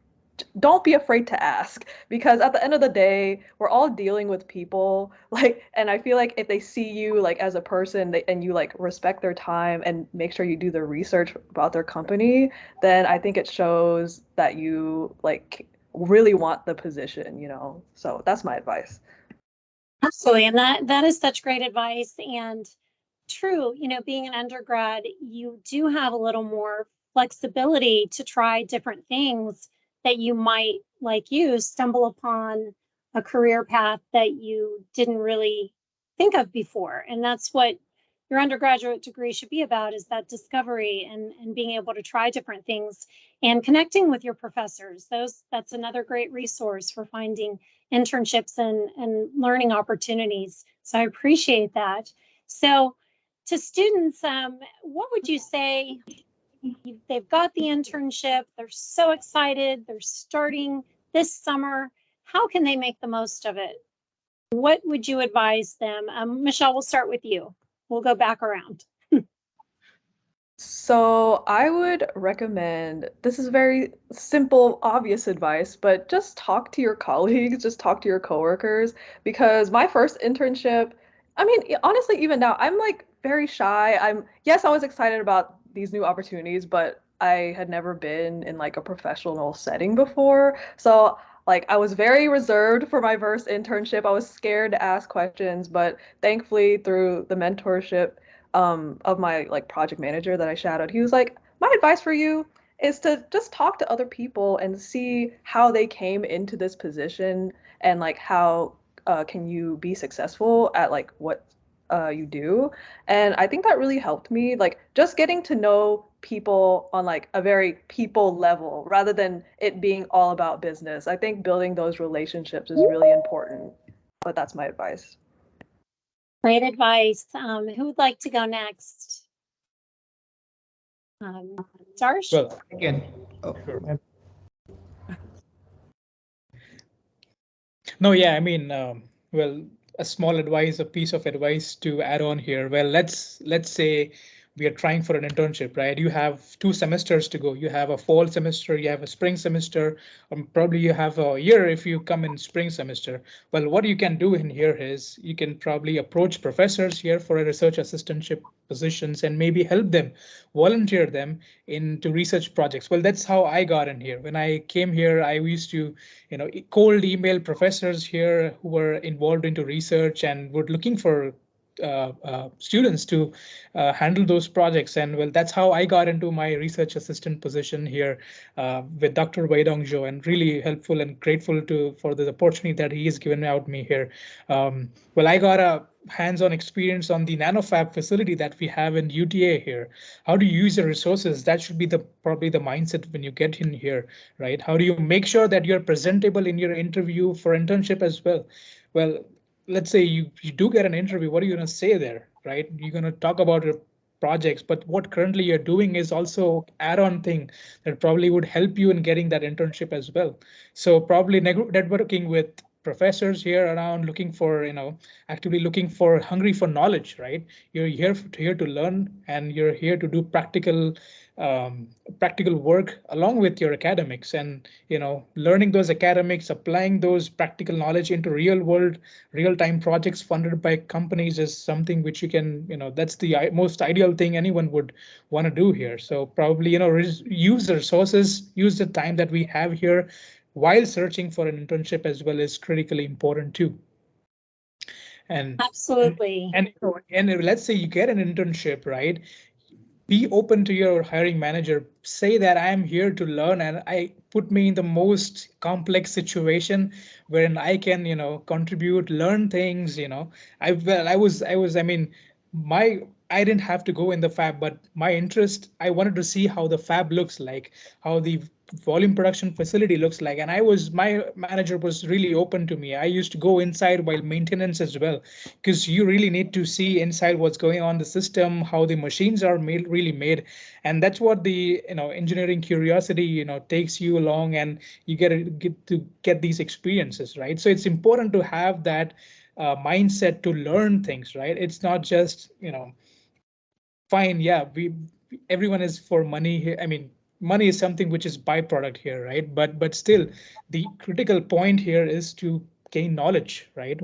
don't be afraid to ask, because at the end of the day, we're all dealing with people. Like, and I feel like if they see you like as a person and you like respect their time and make sure you do the research about their company, then I think it shows that you like really want the position, you know? So that's my advice. Absolutely. And that is such great advice. And true, being an undergrad, you do have a little more flexibility to try different things that you might, like you, stumble upon a career path that you didn't really think of before. And that's what your undergraduate degree should be about, is that discovery and being able to try different things and connecting with your professors. That's another great resource for finding internships and learning opportunities. So I appreciate that. So to students, what would you say? They've got the internship, they're so excited, they're starting this summer. How can they make the most of it? What would you advise them? Michelle, we'll start with you. We'll go back around. So I would recommend, this is very simple, obvious advice, but just talk to your colleagues, just talk to your coworkers, because my first internship, I mean, honestly, even now, I'm like very shy. Yes, I was excited about these new opportunities, but I had never been in like a professional setting before. So like I was very reserved for my first internship. I was scared to ask questions, but thankfully through the mentorship of my like project manager that I shadowed, he was like, my advice for you is to just talk to other people and see how they came into this position, and like how can you be successful at like what you do. And I think that really helped me, like just getting to know people on like a very people level rather than it being all about business. I think building those relationships is really important. But that's my advice. Great advice. Who would like to go next? Darsh? Well, Again. Oh. sure. No, yeah, I mean, well, a small advice, a piece of advice to add on here. Well, let's say we are trying for an internship, right? You have 2 semesters to go. You have a fall semester, you have a spring semester, probably you have a year if you come in spring semester. Well, what you can do in here is you can probably approach professors here for a research assistantship positions and maybe help them, volunteer them into research projects. Well, that's how I got in here. When I came here, I used to, cold email professors here who were involved into research and were looking for students to handle those projects. And well, that's how I got into my research assistant position here with Dr. Weidongzhou, and really helpful and grateful for the opportunity that he has given out me here. Well, I got a hands-on experience on the nanofab facility that we have in UTA here. How do you use the resources? That should be probably the mindset when you get in here, right? How do you make sure that you're presentable in your interview for internship as well? Well, let's say you do get an interview, what are you going to say there, right? You're going to talk about your projects, but what currently you're doing is also add-on thing that probably would help you in getting that internship as well. So probably networking with professors here around, looking for, actively looking for, hungry for knowledge, right? You're here to learn, and you're here to do practical work along with your academics, and learning those academics, applying those practical knowledge into real-time projects funded by companies is something which you can, that's the most ideal thing anyone would want to do here. So probably, use the resources, use the time that we have here while searching for an internship as well is critically important too. And absolutely. And let's say you get an internship, right? Be open to your hiring manager. Say that I am here to learn, and I put me in the most complex situation wherein I can, contribute, learn things. I mean, I didn't have to go in the fab, but my interest, I wanted to see how the fab looks like, how the volume production facility looks like. And my manager was really open to me. I used to go inside while maintenance as well, because you really need to see inside what's going on in the system, how the machines are really made. And that's what the engineering curiosity takes you along, and you get these experiences, right? So it's important to have that mindset to learn things, right? It's not just fine, yeah, everyone is for money here. I mean, money is something which is byproduct here, right? But still, the critical point here is to gain knowledge, right?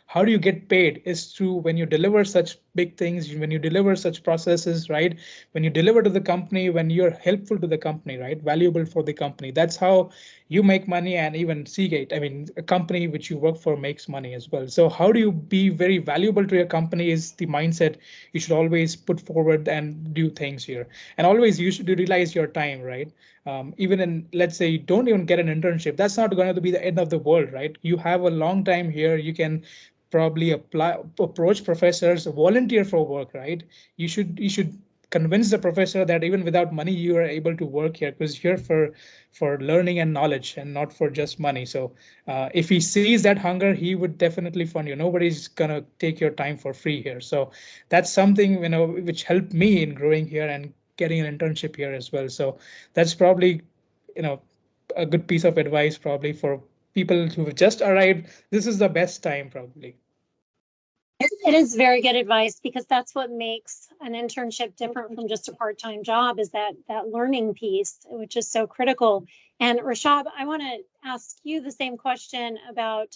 How do you get paid is through when you deliver such big things, when you deliver such processes, right? When you deliver to the company, when you're helpful to the company, right? Valuable for the company. That's how you make money. And even Seagate, I mean, a company which you work for makes money as well. So how do you be very valuable to your company is the mindset you should always put forward and do things here. And always you should utilize your time, right? Even in, let's say, you don't even get an internship, that's not going to be the end of the world, right? You have a long time here. You can probably approach professors, volunteer for work, right? You should convince the professor that even without money, you are able to work here, because you're for learning and knowledge and not for just money. So if he sees that hunger, he would definitely fund you. Nobody's gonna take your time for free here. So that's something which helped me in growing here and getting an internship here as well. So that's probably a good piece of advice probably for people who have just arrived. This is the best time probably. It is very good advice, because that's what makes an internship different from just a part-time job, is that learning piece, which is so critical. And Rishab, I want to ask you the same question about,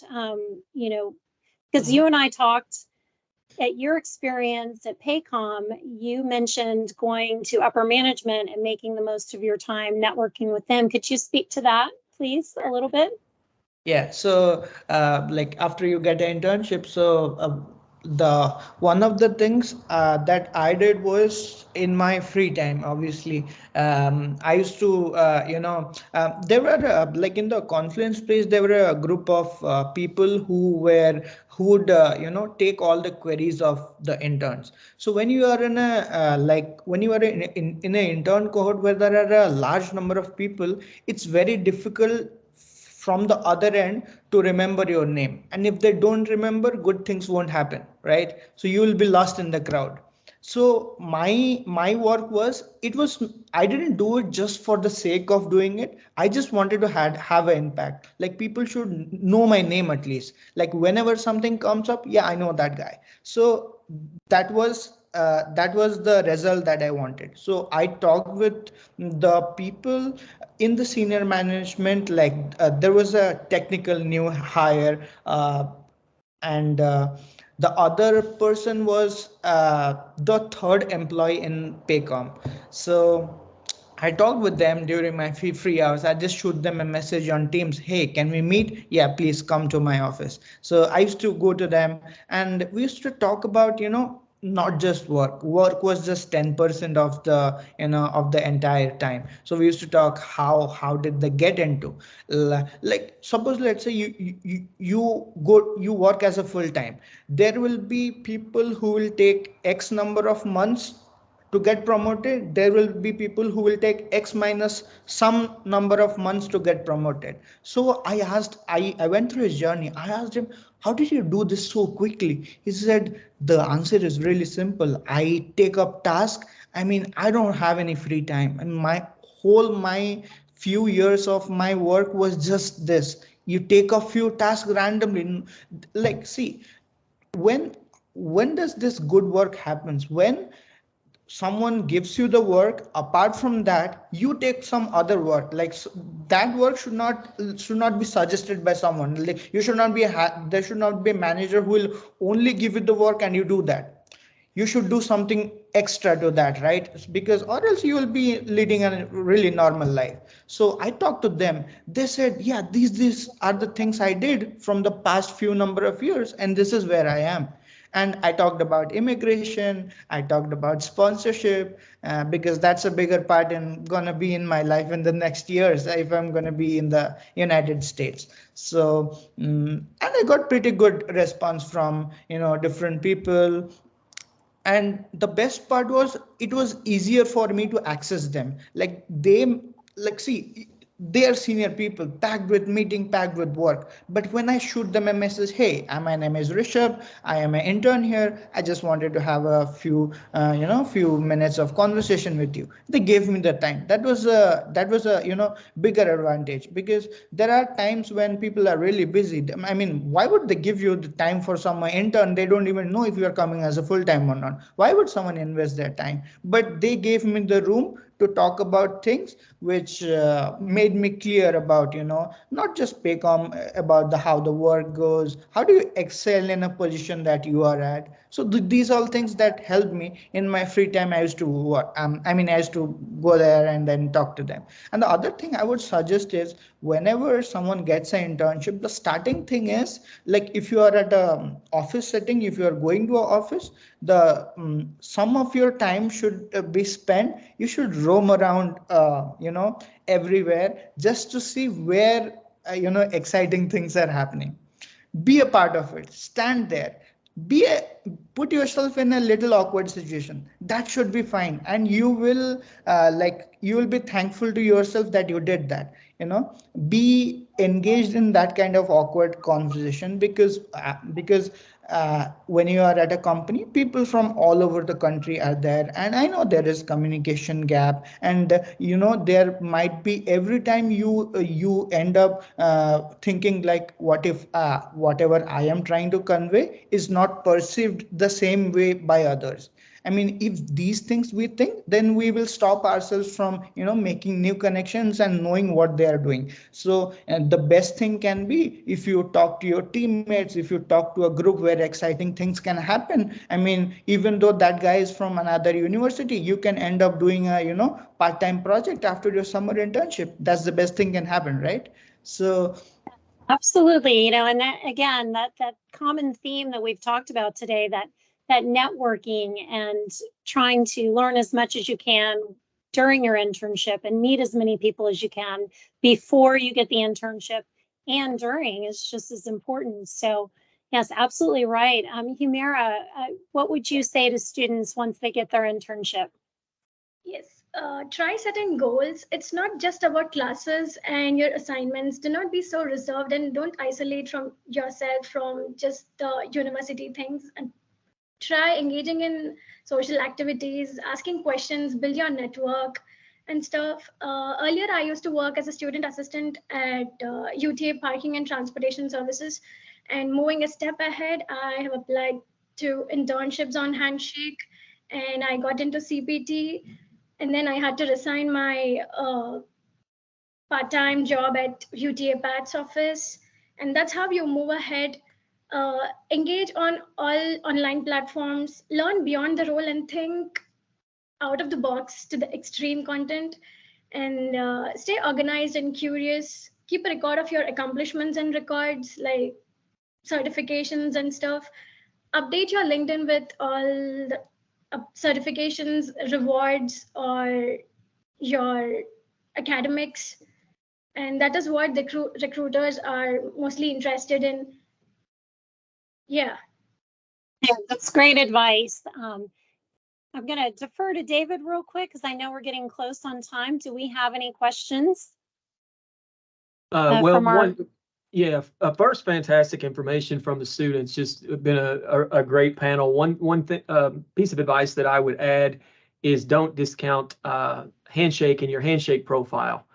because you and I talked at your experience at Paycom, you mentioned going to upper management and making the most of your time networking with them. Could you speak to that, please, a little bit? Yeah, so like after you get an internship, so the one of the things that I did was in my free time, obviously, I used to, there were like in the conference place, there were a group of people who would take all the queries of the interns. So when you are in a when you are in an intern cohort where there are a large number of people, it's very difficult from the other end to remember your name, and if they don't remember, good things won't happen, right? So you will be lost in the crowd. So my work was, I didn't do it just for the sake of doing it. I just wanted to have an impact. Like, people should know my name at least. Like, whenever something comes up, yeah, I know that guy. So that was the result that I wanted. So I talked with the people in the senior management, like there was a technical new hire, and the other person was the third employee in Paycom. So I talked with them during my free hours. I just shoot them a message on Teams. Hey, can we meet? Yeah, please come to my office. So I used to go to them, and we used to talk about, not just work. Work was just 10% of the, of the entire time. So we used to talk how did they get into, like suppose let's say you work as a full time. There will be people who will take X number of months to get promoted. There will be people who will take X minus some number of months to get promoted. So I went through his journey. I asked him, how did you do this so quickly? He said, the answer is really simple. I take up tasks. I mean, I don't have any free time, and my few years of my work was just this. You take a few tasks randomly. Like, see, when when does this good work happens? When someone gives you the work, apart from that you take some other work, like that work should not be suggested by someone. Like, you should not be there should not be a manager who will only give you the work and you do that. You should do something extra to that, right? Because or else you will be leading a really normal life. So I talked to them. They said, yeah, these are the things I did from the past few number of years, and this is where I am. And I talked about immigration, I talked about sponsorship, because that's a bigger part in gonna be in my life in the next years if I'm gonna be in the United States. So and I got pretty good response from different people. And the best part was, it was easier for me to access them. Like, see, they are senior people, packed with meeting, packed with work. But when I shoot them a message, hey, my name is Rishab, I am an intern here, I just wanted to have a few minutes of conversation with you, they gave me the time. That was a bigger advantage, because there are times when people are really busy. I mean, why would they give you the time for some intern? They don't even know if you are coming as a full time or not. Why would someone invest their time? But they gave me the room to talk about things which made me clear about, not just Paycom, about how the work goes, how do you excel in a position that you are at. So these all things that helped me in my free time. I used to work, I used to go there and then talk to them. And the other thing I would suggest is, whenever someone gets an internship, the starting thing is, like, if you are at a office setting, if you are going to an office, the some of your time should be spent, you should roam around everywhere, just to see where exciting things are happening. Be a part of it, stand there, be a put yourself in a little awkward situation. That should be fine, and you will be thankful to yourself that you did that. Be engaged in that kind of awkward conversation, because when you are at a company, people from all over the country are there, and I know there is communication gap, and there might be, every time you end up thinking like, what if whatever I am trying to convey is not perceived the same way by others. I mean, if these things we think, then we will stop ourselves from, making new connections and knowing what they are doing. So the best thing can be, if you talk to your teammates, if you talk to a group where exciting things can happen. I mean, even though that guy is from another university, you can end up doing a, part-time project after your summer internship. That's the best thing can happen, right? So Absolutely, and that, again, that common theme that we've talked about today, that networking and trying to learn as much as you can during your internship and meet as many people as you can before you get the internship and during, is just as important. So yes, absolutely right. Humeira, what would you say to students once they get their internship? Yes, try setting goals. It's not just about classes and your assignments. Do not be so reserved and don't isolate from yourself from just the university things, and try engaging in social activities, asking questions, build your network and stuff. Earlier, I used to work as a student assistant at UTA Parking and Transportation Services. And moving a step ahead, I have applied to internships on Handshake and I got into CPT, and then I had to resign my part-time job at UTA PAT's office, and that's how you move ahead. Engage on all online platforms, learn beyond the role, and think out of the box to the extreme content, and stay organized and curious. Keep a record of your accomplishments and records like certifications and stuff. Update your LinkedIn with all the certifications, rewards, or your academics. And that is what the recruiters are mostly interested in. Yeah. Yeah, that's great advice. I'm going to defer to David real quick because I know we're getting close on time. Do we have any questions? First, fantastic information from the students. Just been a great panel. One thing, piece of advice that I would add is don't discount handshake in your handshake profile.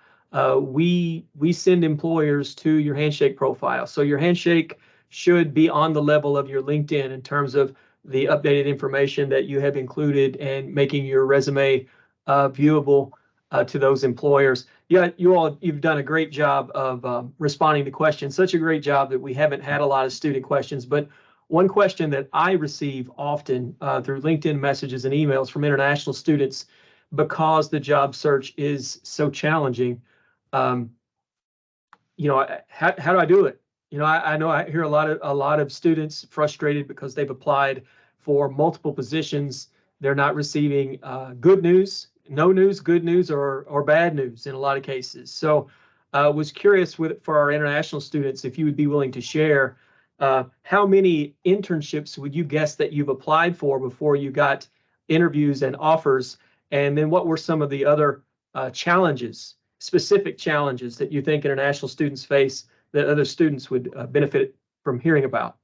We send employers to your handshake profile, so your handshake should be on the level of your LinkedIn in terms of the updated information that you have included and making your resume viewable to those employers. Yeah, you've done a great job of responding to questions. Such a great job that we haven't had a lot of student questions. But one question that I receive often through LinkedIn messages and emails from international students, because the job search is so challenging, how do I do it? I know I hear a lot of students frustrated because they've applied for multiple positions. They're not receiving good news, no news, good news, or bad news in a lot of cases. So I was curious for our international students, if you would be willing to share how many internships would you guess that you've applied for before you got interviews and offers? And then what were some of the other challenges, specific challenges that you think international students face that other students would benefit from hearing about?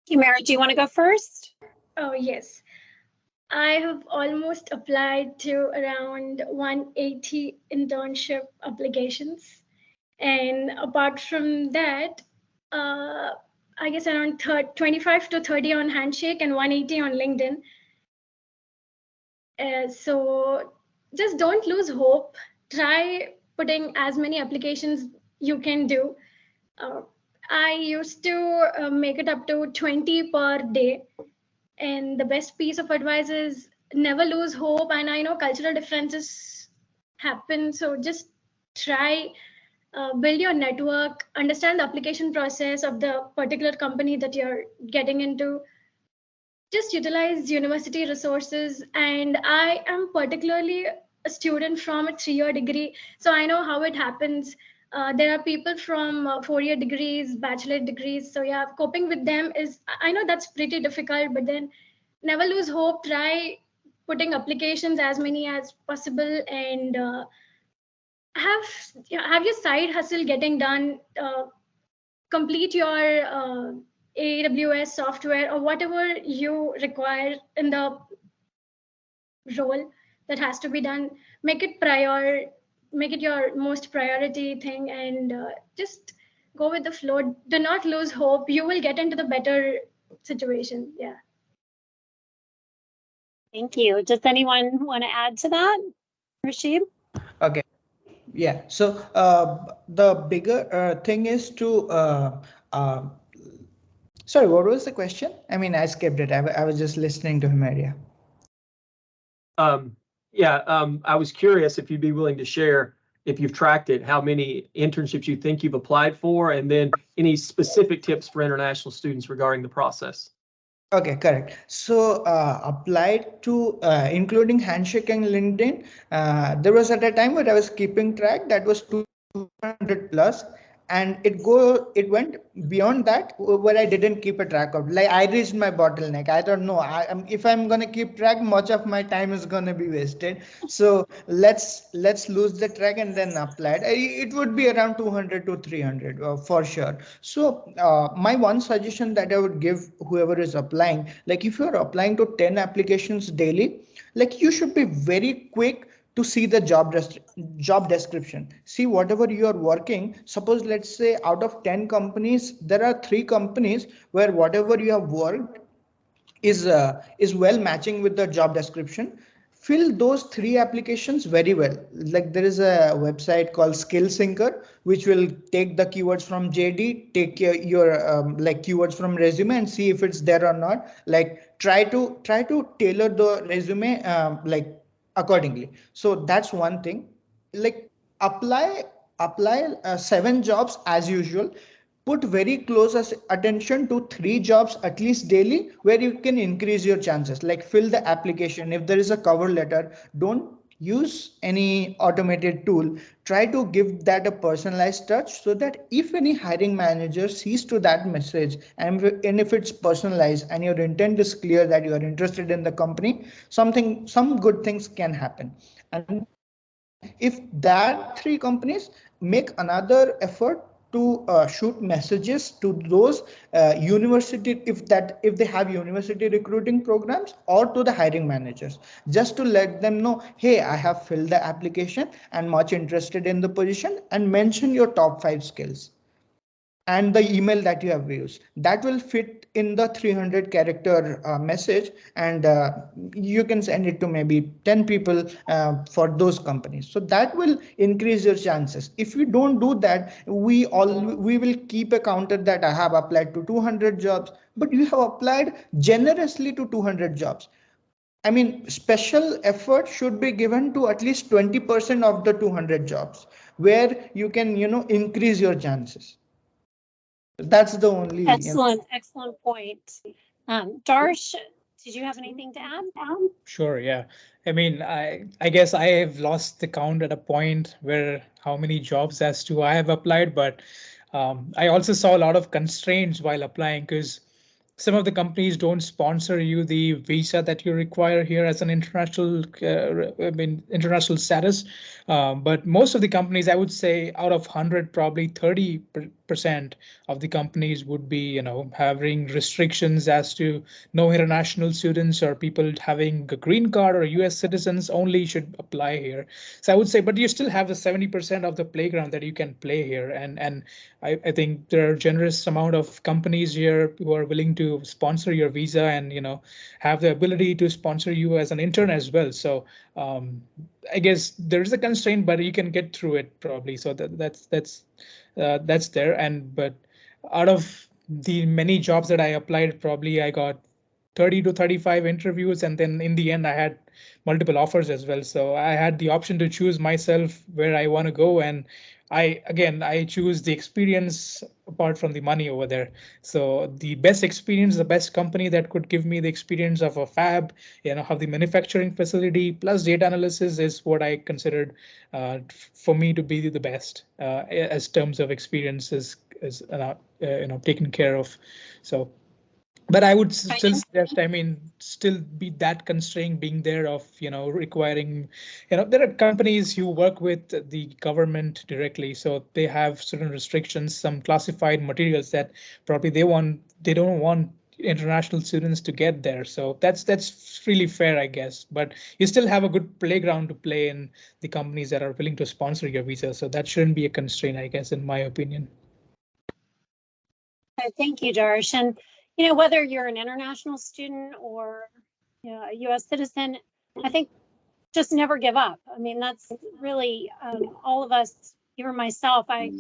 Humeira, do you want to go first? Oh, yes. I have almost applied to around 180 internship applications. And apart from that, I guess around 25 to 30 on Handshake and 180 on LinkedIn. So just don't lose hope. Try putting as many applications you can do. I used to make it up to 20 per day. And the best piece of advice is never lose hope. And I know cultural differences happen, so just try, build your network, understand the application process of the particular company that you're getting into. Just utilize university resources. And I am particularly a student from a 3-year degree, so I know how it happens. There are people from 4-year degrees, bachelor degrees. So yeah, coping with them is, I know that's pretty difficult, but then never lose hope. Try putting applications as many as possible, and have your side hustle getting done. Complete your AWS software or whatever you require in the role that has to be done. Make it your most priority thing, and just go with the flow. Do not lose hope. You will get into the better situation. Yeah. Thank you. Does anyone want to add to that? Rishab? Okay. Yeah. So the bigger thing is to sorry, what was the question? I mean, I skipped it. I was just listening to Humeira. I was curious if you'd be willing to share, if you've tracked it, how many internships you think you've applied for, and then any specific tips for international students regarding the process. Okay, correct. So applied to including Handshake and LinkedIn, there was at a time where I was keeping track that was 200 plus, and it went beyond that where I didn't keep a track of. Like I reached my bottleneck. I don't know. If I'm gonna keep track, much of my time is gonna be wasted. So let's lose the track and then apply it. It would be around 200 to 300 for sure. So my one suggestion that I would give whoever is applying, like if you're applying to 10 applications daily, like you should be very quick to see the job description. See whatever you are working. Suppose let's say out of 10 companies, there are 3 companies where whatever you have worked, is well matching with the job description, fill those 3 applications very well. Like there is a website called Skill Syncer, which will take the keywords from JD, take your like keywords from resume and see if it's there or not. Like try to tailor the resume like accordingly. So that's one thing. Like apply apply 7 jobs as usual. Put very close attention to 3 jobs at least daily, where you can increase your chances. Like fill the application. If there is a cover letter, don't use any automated tool. Try to give that a personalized touch, so that if any hiring manager sees to that message, and if it's personalized and your intent is clear that you are interested in the company, some good things can happen. And if that 3 companies make another effort to shoot messages to those university, if they have university recruiting programs, or to the hiring managers, just to let them know, hey, I have filled the application and much interested in the position, and mention your top 5 skills and the email that you have used, that will fit in the 300 character message, and you can send it to maybe 10 people for those companies. So that will increase your chances. If you don't do that, we will keep a counter that I have applied to 200 jobs, but you have applied generously to 200 jobs. I mean, special effort should be given to at least 20% of the 200 jobs, where you can, increase your chances. That's the only. Excellent point. Darsh, did you have anything to add? Sure, yeah. I mean, I guess I have lost the count at a point where how many jobs as to I have applied, but I also saw a lot of constraints while applying, because some of the companies don't sponsor you the visa that you require here as an international, international status. But most of the companies, I would say, out of 100, probably 30% of the companies would be, having restrictions as to no international students or people having a green card or US citizens only should apply here. So I would say, but you still have the 70% of the playground that you can play here, and I think there are generous amount of companies here who are willing to sponsor your visa and have the ability to sponsor you as an intern as well. So I guess there is a constraint, but you can get through it probably. So that's there. And but out of the many jobs that I applied, probably I got 30 to 35 interviews, and then in the end I had multiple offers as well. So I had the option to choose myself where I want to go, and I choose the experience apart from the money over there. So the best experience, the best company that could give me the experience of a fab, have the manufacturing facility plus data analysis, is what I considered for me to be the best as terms of experiences is taken care of. So. But I would still suggest, still be that constraint being there of, requiring, there are companies who work with the government directly, so they have certain restrictions, some classified materials that probably they don't want international students to get there. So that's really fair, I guess. But you still have a good playground to play in the companies that are willing to sponsor your visa. So that shouldn't be a constraint, I guess, in my opinion. Thank you, Darsh. And whether you're an international student or a U.S. citizen, I think just never give up. I mean, that's really all of us, even myself. I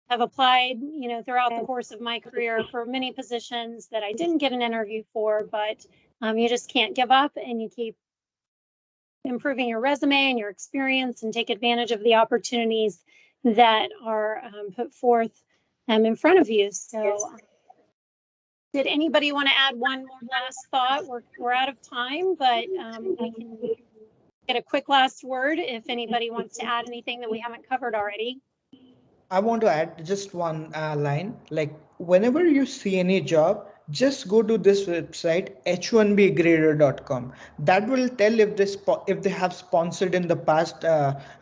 have applied, throughout the course of my career for many positions that I didn't get an interview for, but you just can't give up, and you keep improving your resume and your experience and take advantage of the opportunities that are put forth in front of you. So did anybody want to add one more last thought? We're out of time, but we can get a quick last word if anybody wants to add anything that we haven't covered already. I want to add just one line. Like whenever you see any job, just go to this website h1bgrader.com. That will tell if they have sponsored in the past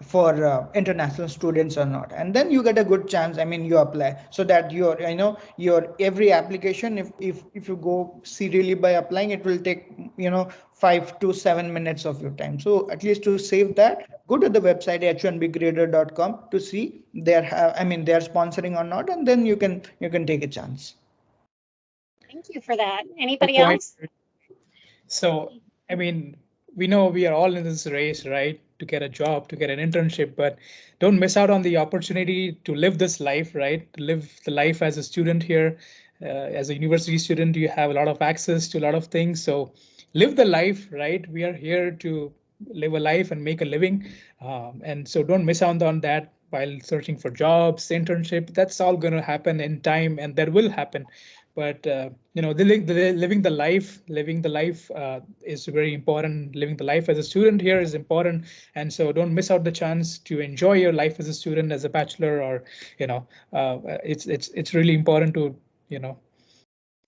for international students or not, and then you get a good chance. I mean, you apply, so that your every application, if you go serially by applying, it will take 5 to 7 minutes of your time. So at least to save that, go to the website h1bgrader.com to see they are sponsoring or not, and then you can take a chance. Thank you for that. Anybody else? So, I mean, we know we are all in this race, right? To get a job, to get an internship, but don't miss out on the opportunity to live this life, right? To live the life as a student here. As a university student, you have a lot of access to a lot of things. So live the life, right? We are here to live a life and make a living. And so don't miss out on that while searching for jobs, internship. That's all going to happen in time, and that will happen. But living the life is very important. Living the life as a student here is important, and so don't miss out the chance to enjoy your life as a student, as a bachelor, or it's really important to you know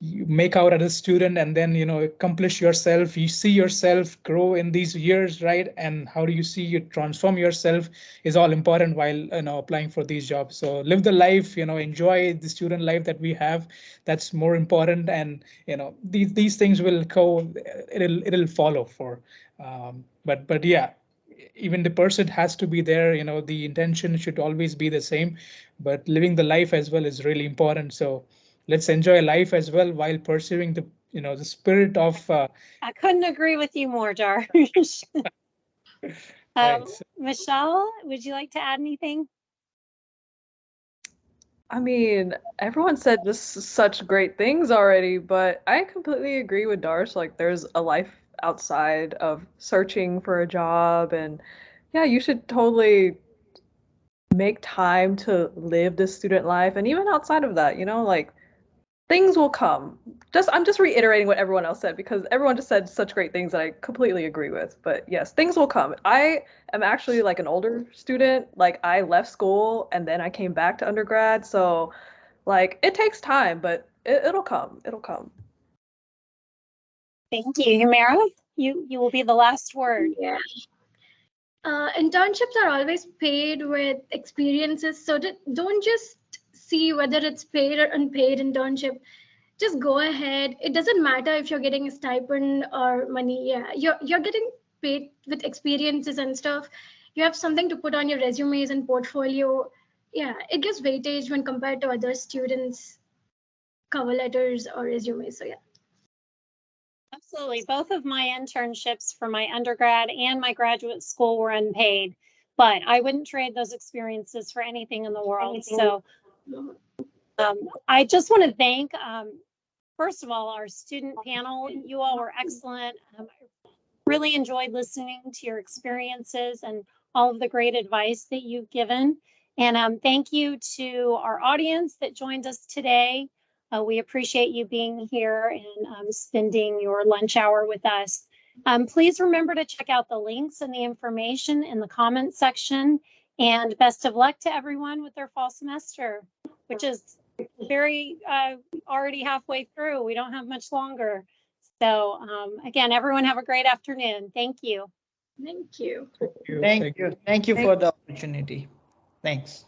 you make out as a student, and then accomplish yourself. You see yourself grow in these years, right? And how do you see you transform yourself is all important while applying for these jobs. So live the life, enjoy the student life that we have. That's more important. And these things will go, it'll follow for but yeah, even the person has to be there. The intention should always be the same, but living the life as well is really important. So let's enjoy life as well while pursuing the spirit of I couldn't agree with you more, Darsh. right. So, Michelle, would you like to add anything? I mean, everyone said just such great things already, but I completely agree with Darsh. Like, there's a life outside of searching for a job, and yeah, you should totally make time to live the student life. And even outside of that, like things will come. I'm just reiterating what everyone else said because everyone just said such great things that I completely agree with. But yes, things will come. I am actually like an older student. Like I left school and then I came back to undergrad. So like it takes time, but it'll come. It'll come. Thank you. Humeira, you will be the last word. Yeah. Internships are always paid with experiences, so don't just see whether it's paid or unpaid internship. Just go ahead. It doesn't matter if you're getting a stipend or money. Yeah, you're getting paid with experiences and stuff. You have something to put on your resumes and portfolio. Yeah, it gives weightage when compared to other students' cover letters or resumes. So yeah. Absolutely. Both of my internships for my undergrad and my graduate school were unpaid, but I wouldn't trade those experiences for anything in the world. So I just want to thank, first of all, our student panel. You all were excellent. I really enjoyed listening to your experiences and all of the great advice that you've given. And thank you to our audience that joined us today. We appreciate you being here and spending your lunch hour with us. Please remember to check out the links and the information in the comments section. And best of luck to everyone with their fall semester, which is very already halfway through. We don't have much longer. So again, everyone have a great afternoon. Thank you. Thank you. Thank you for the opportunity. Thanks.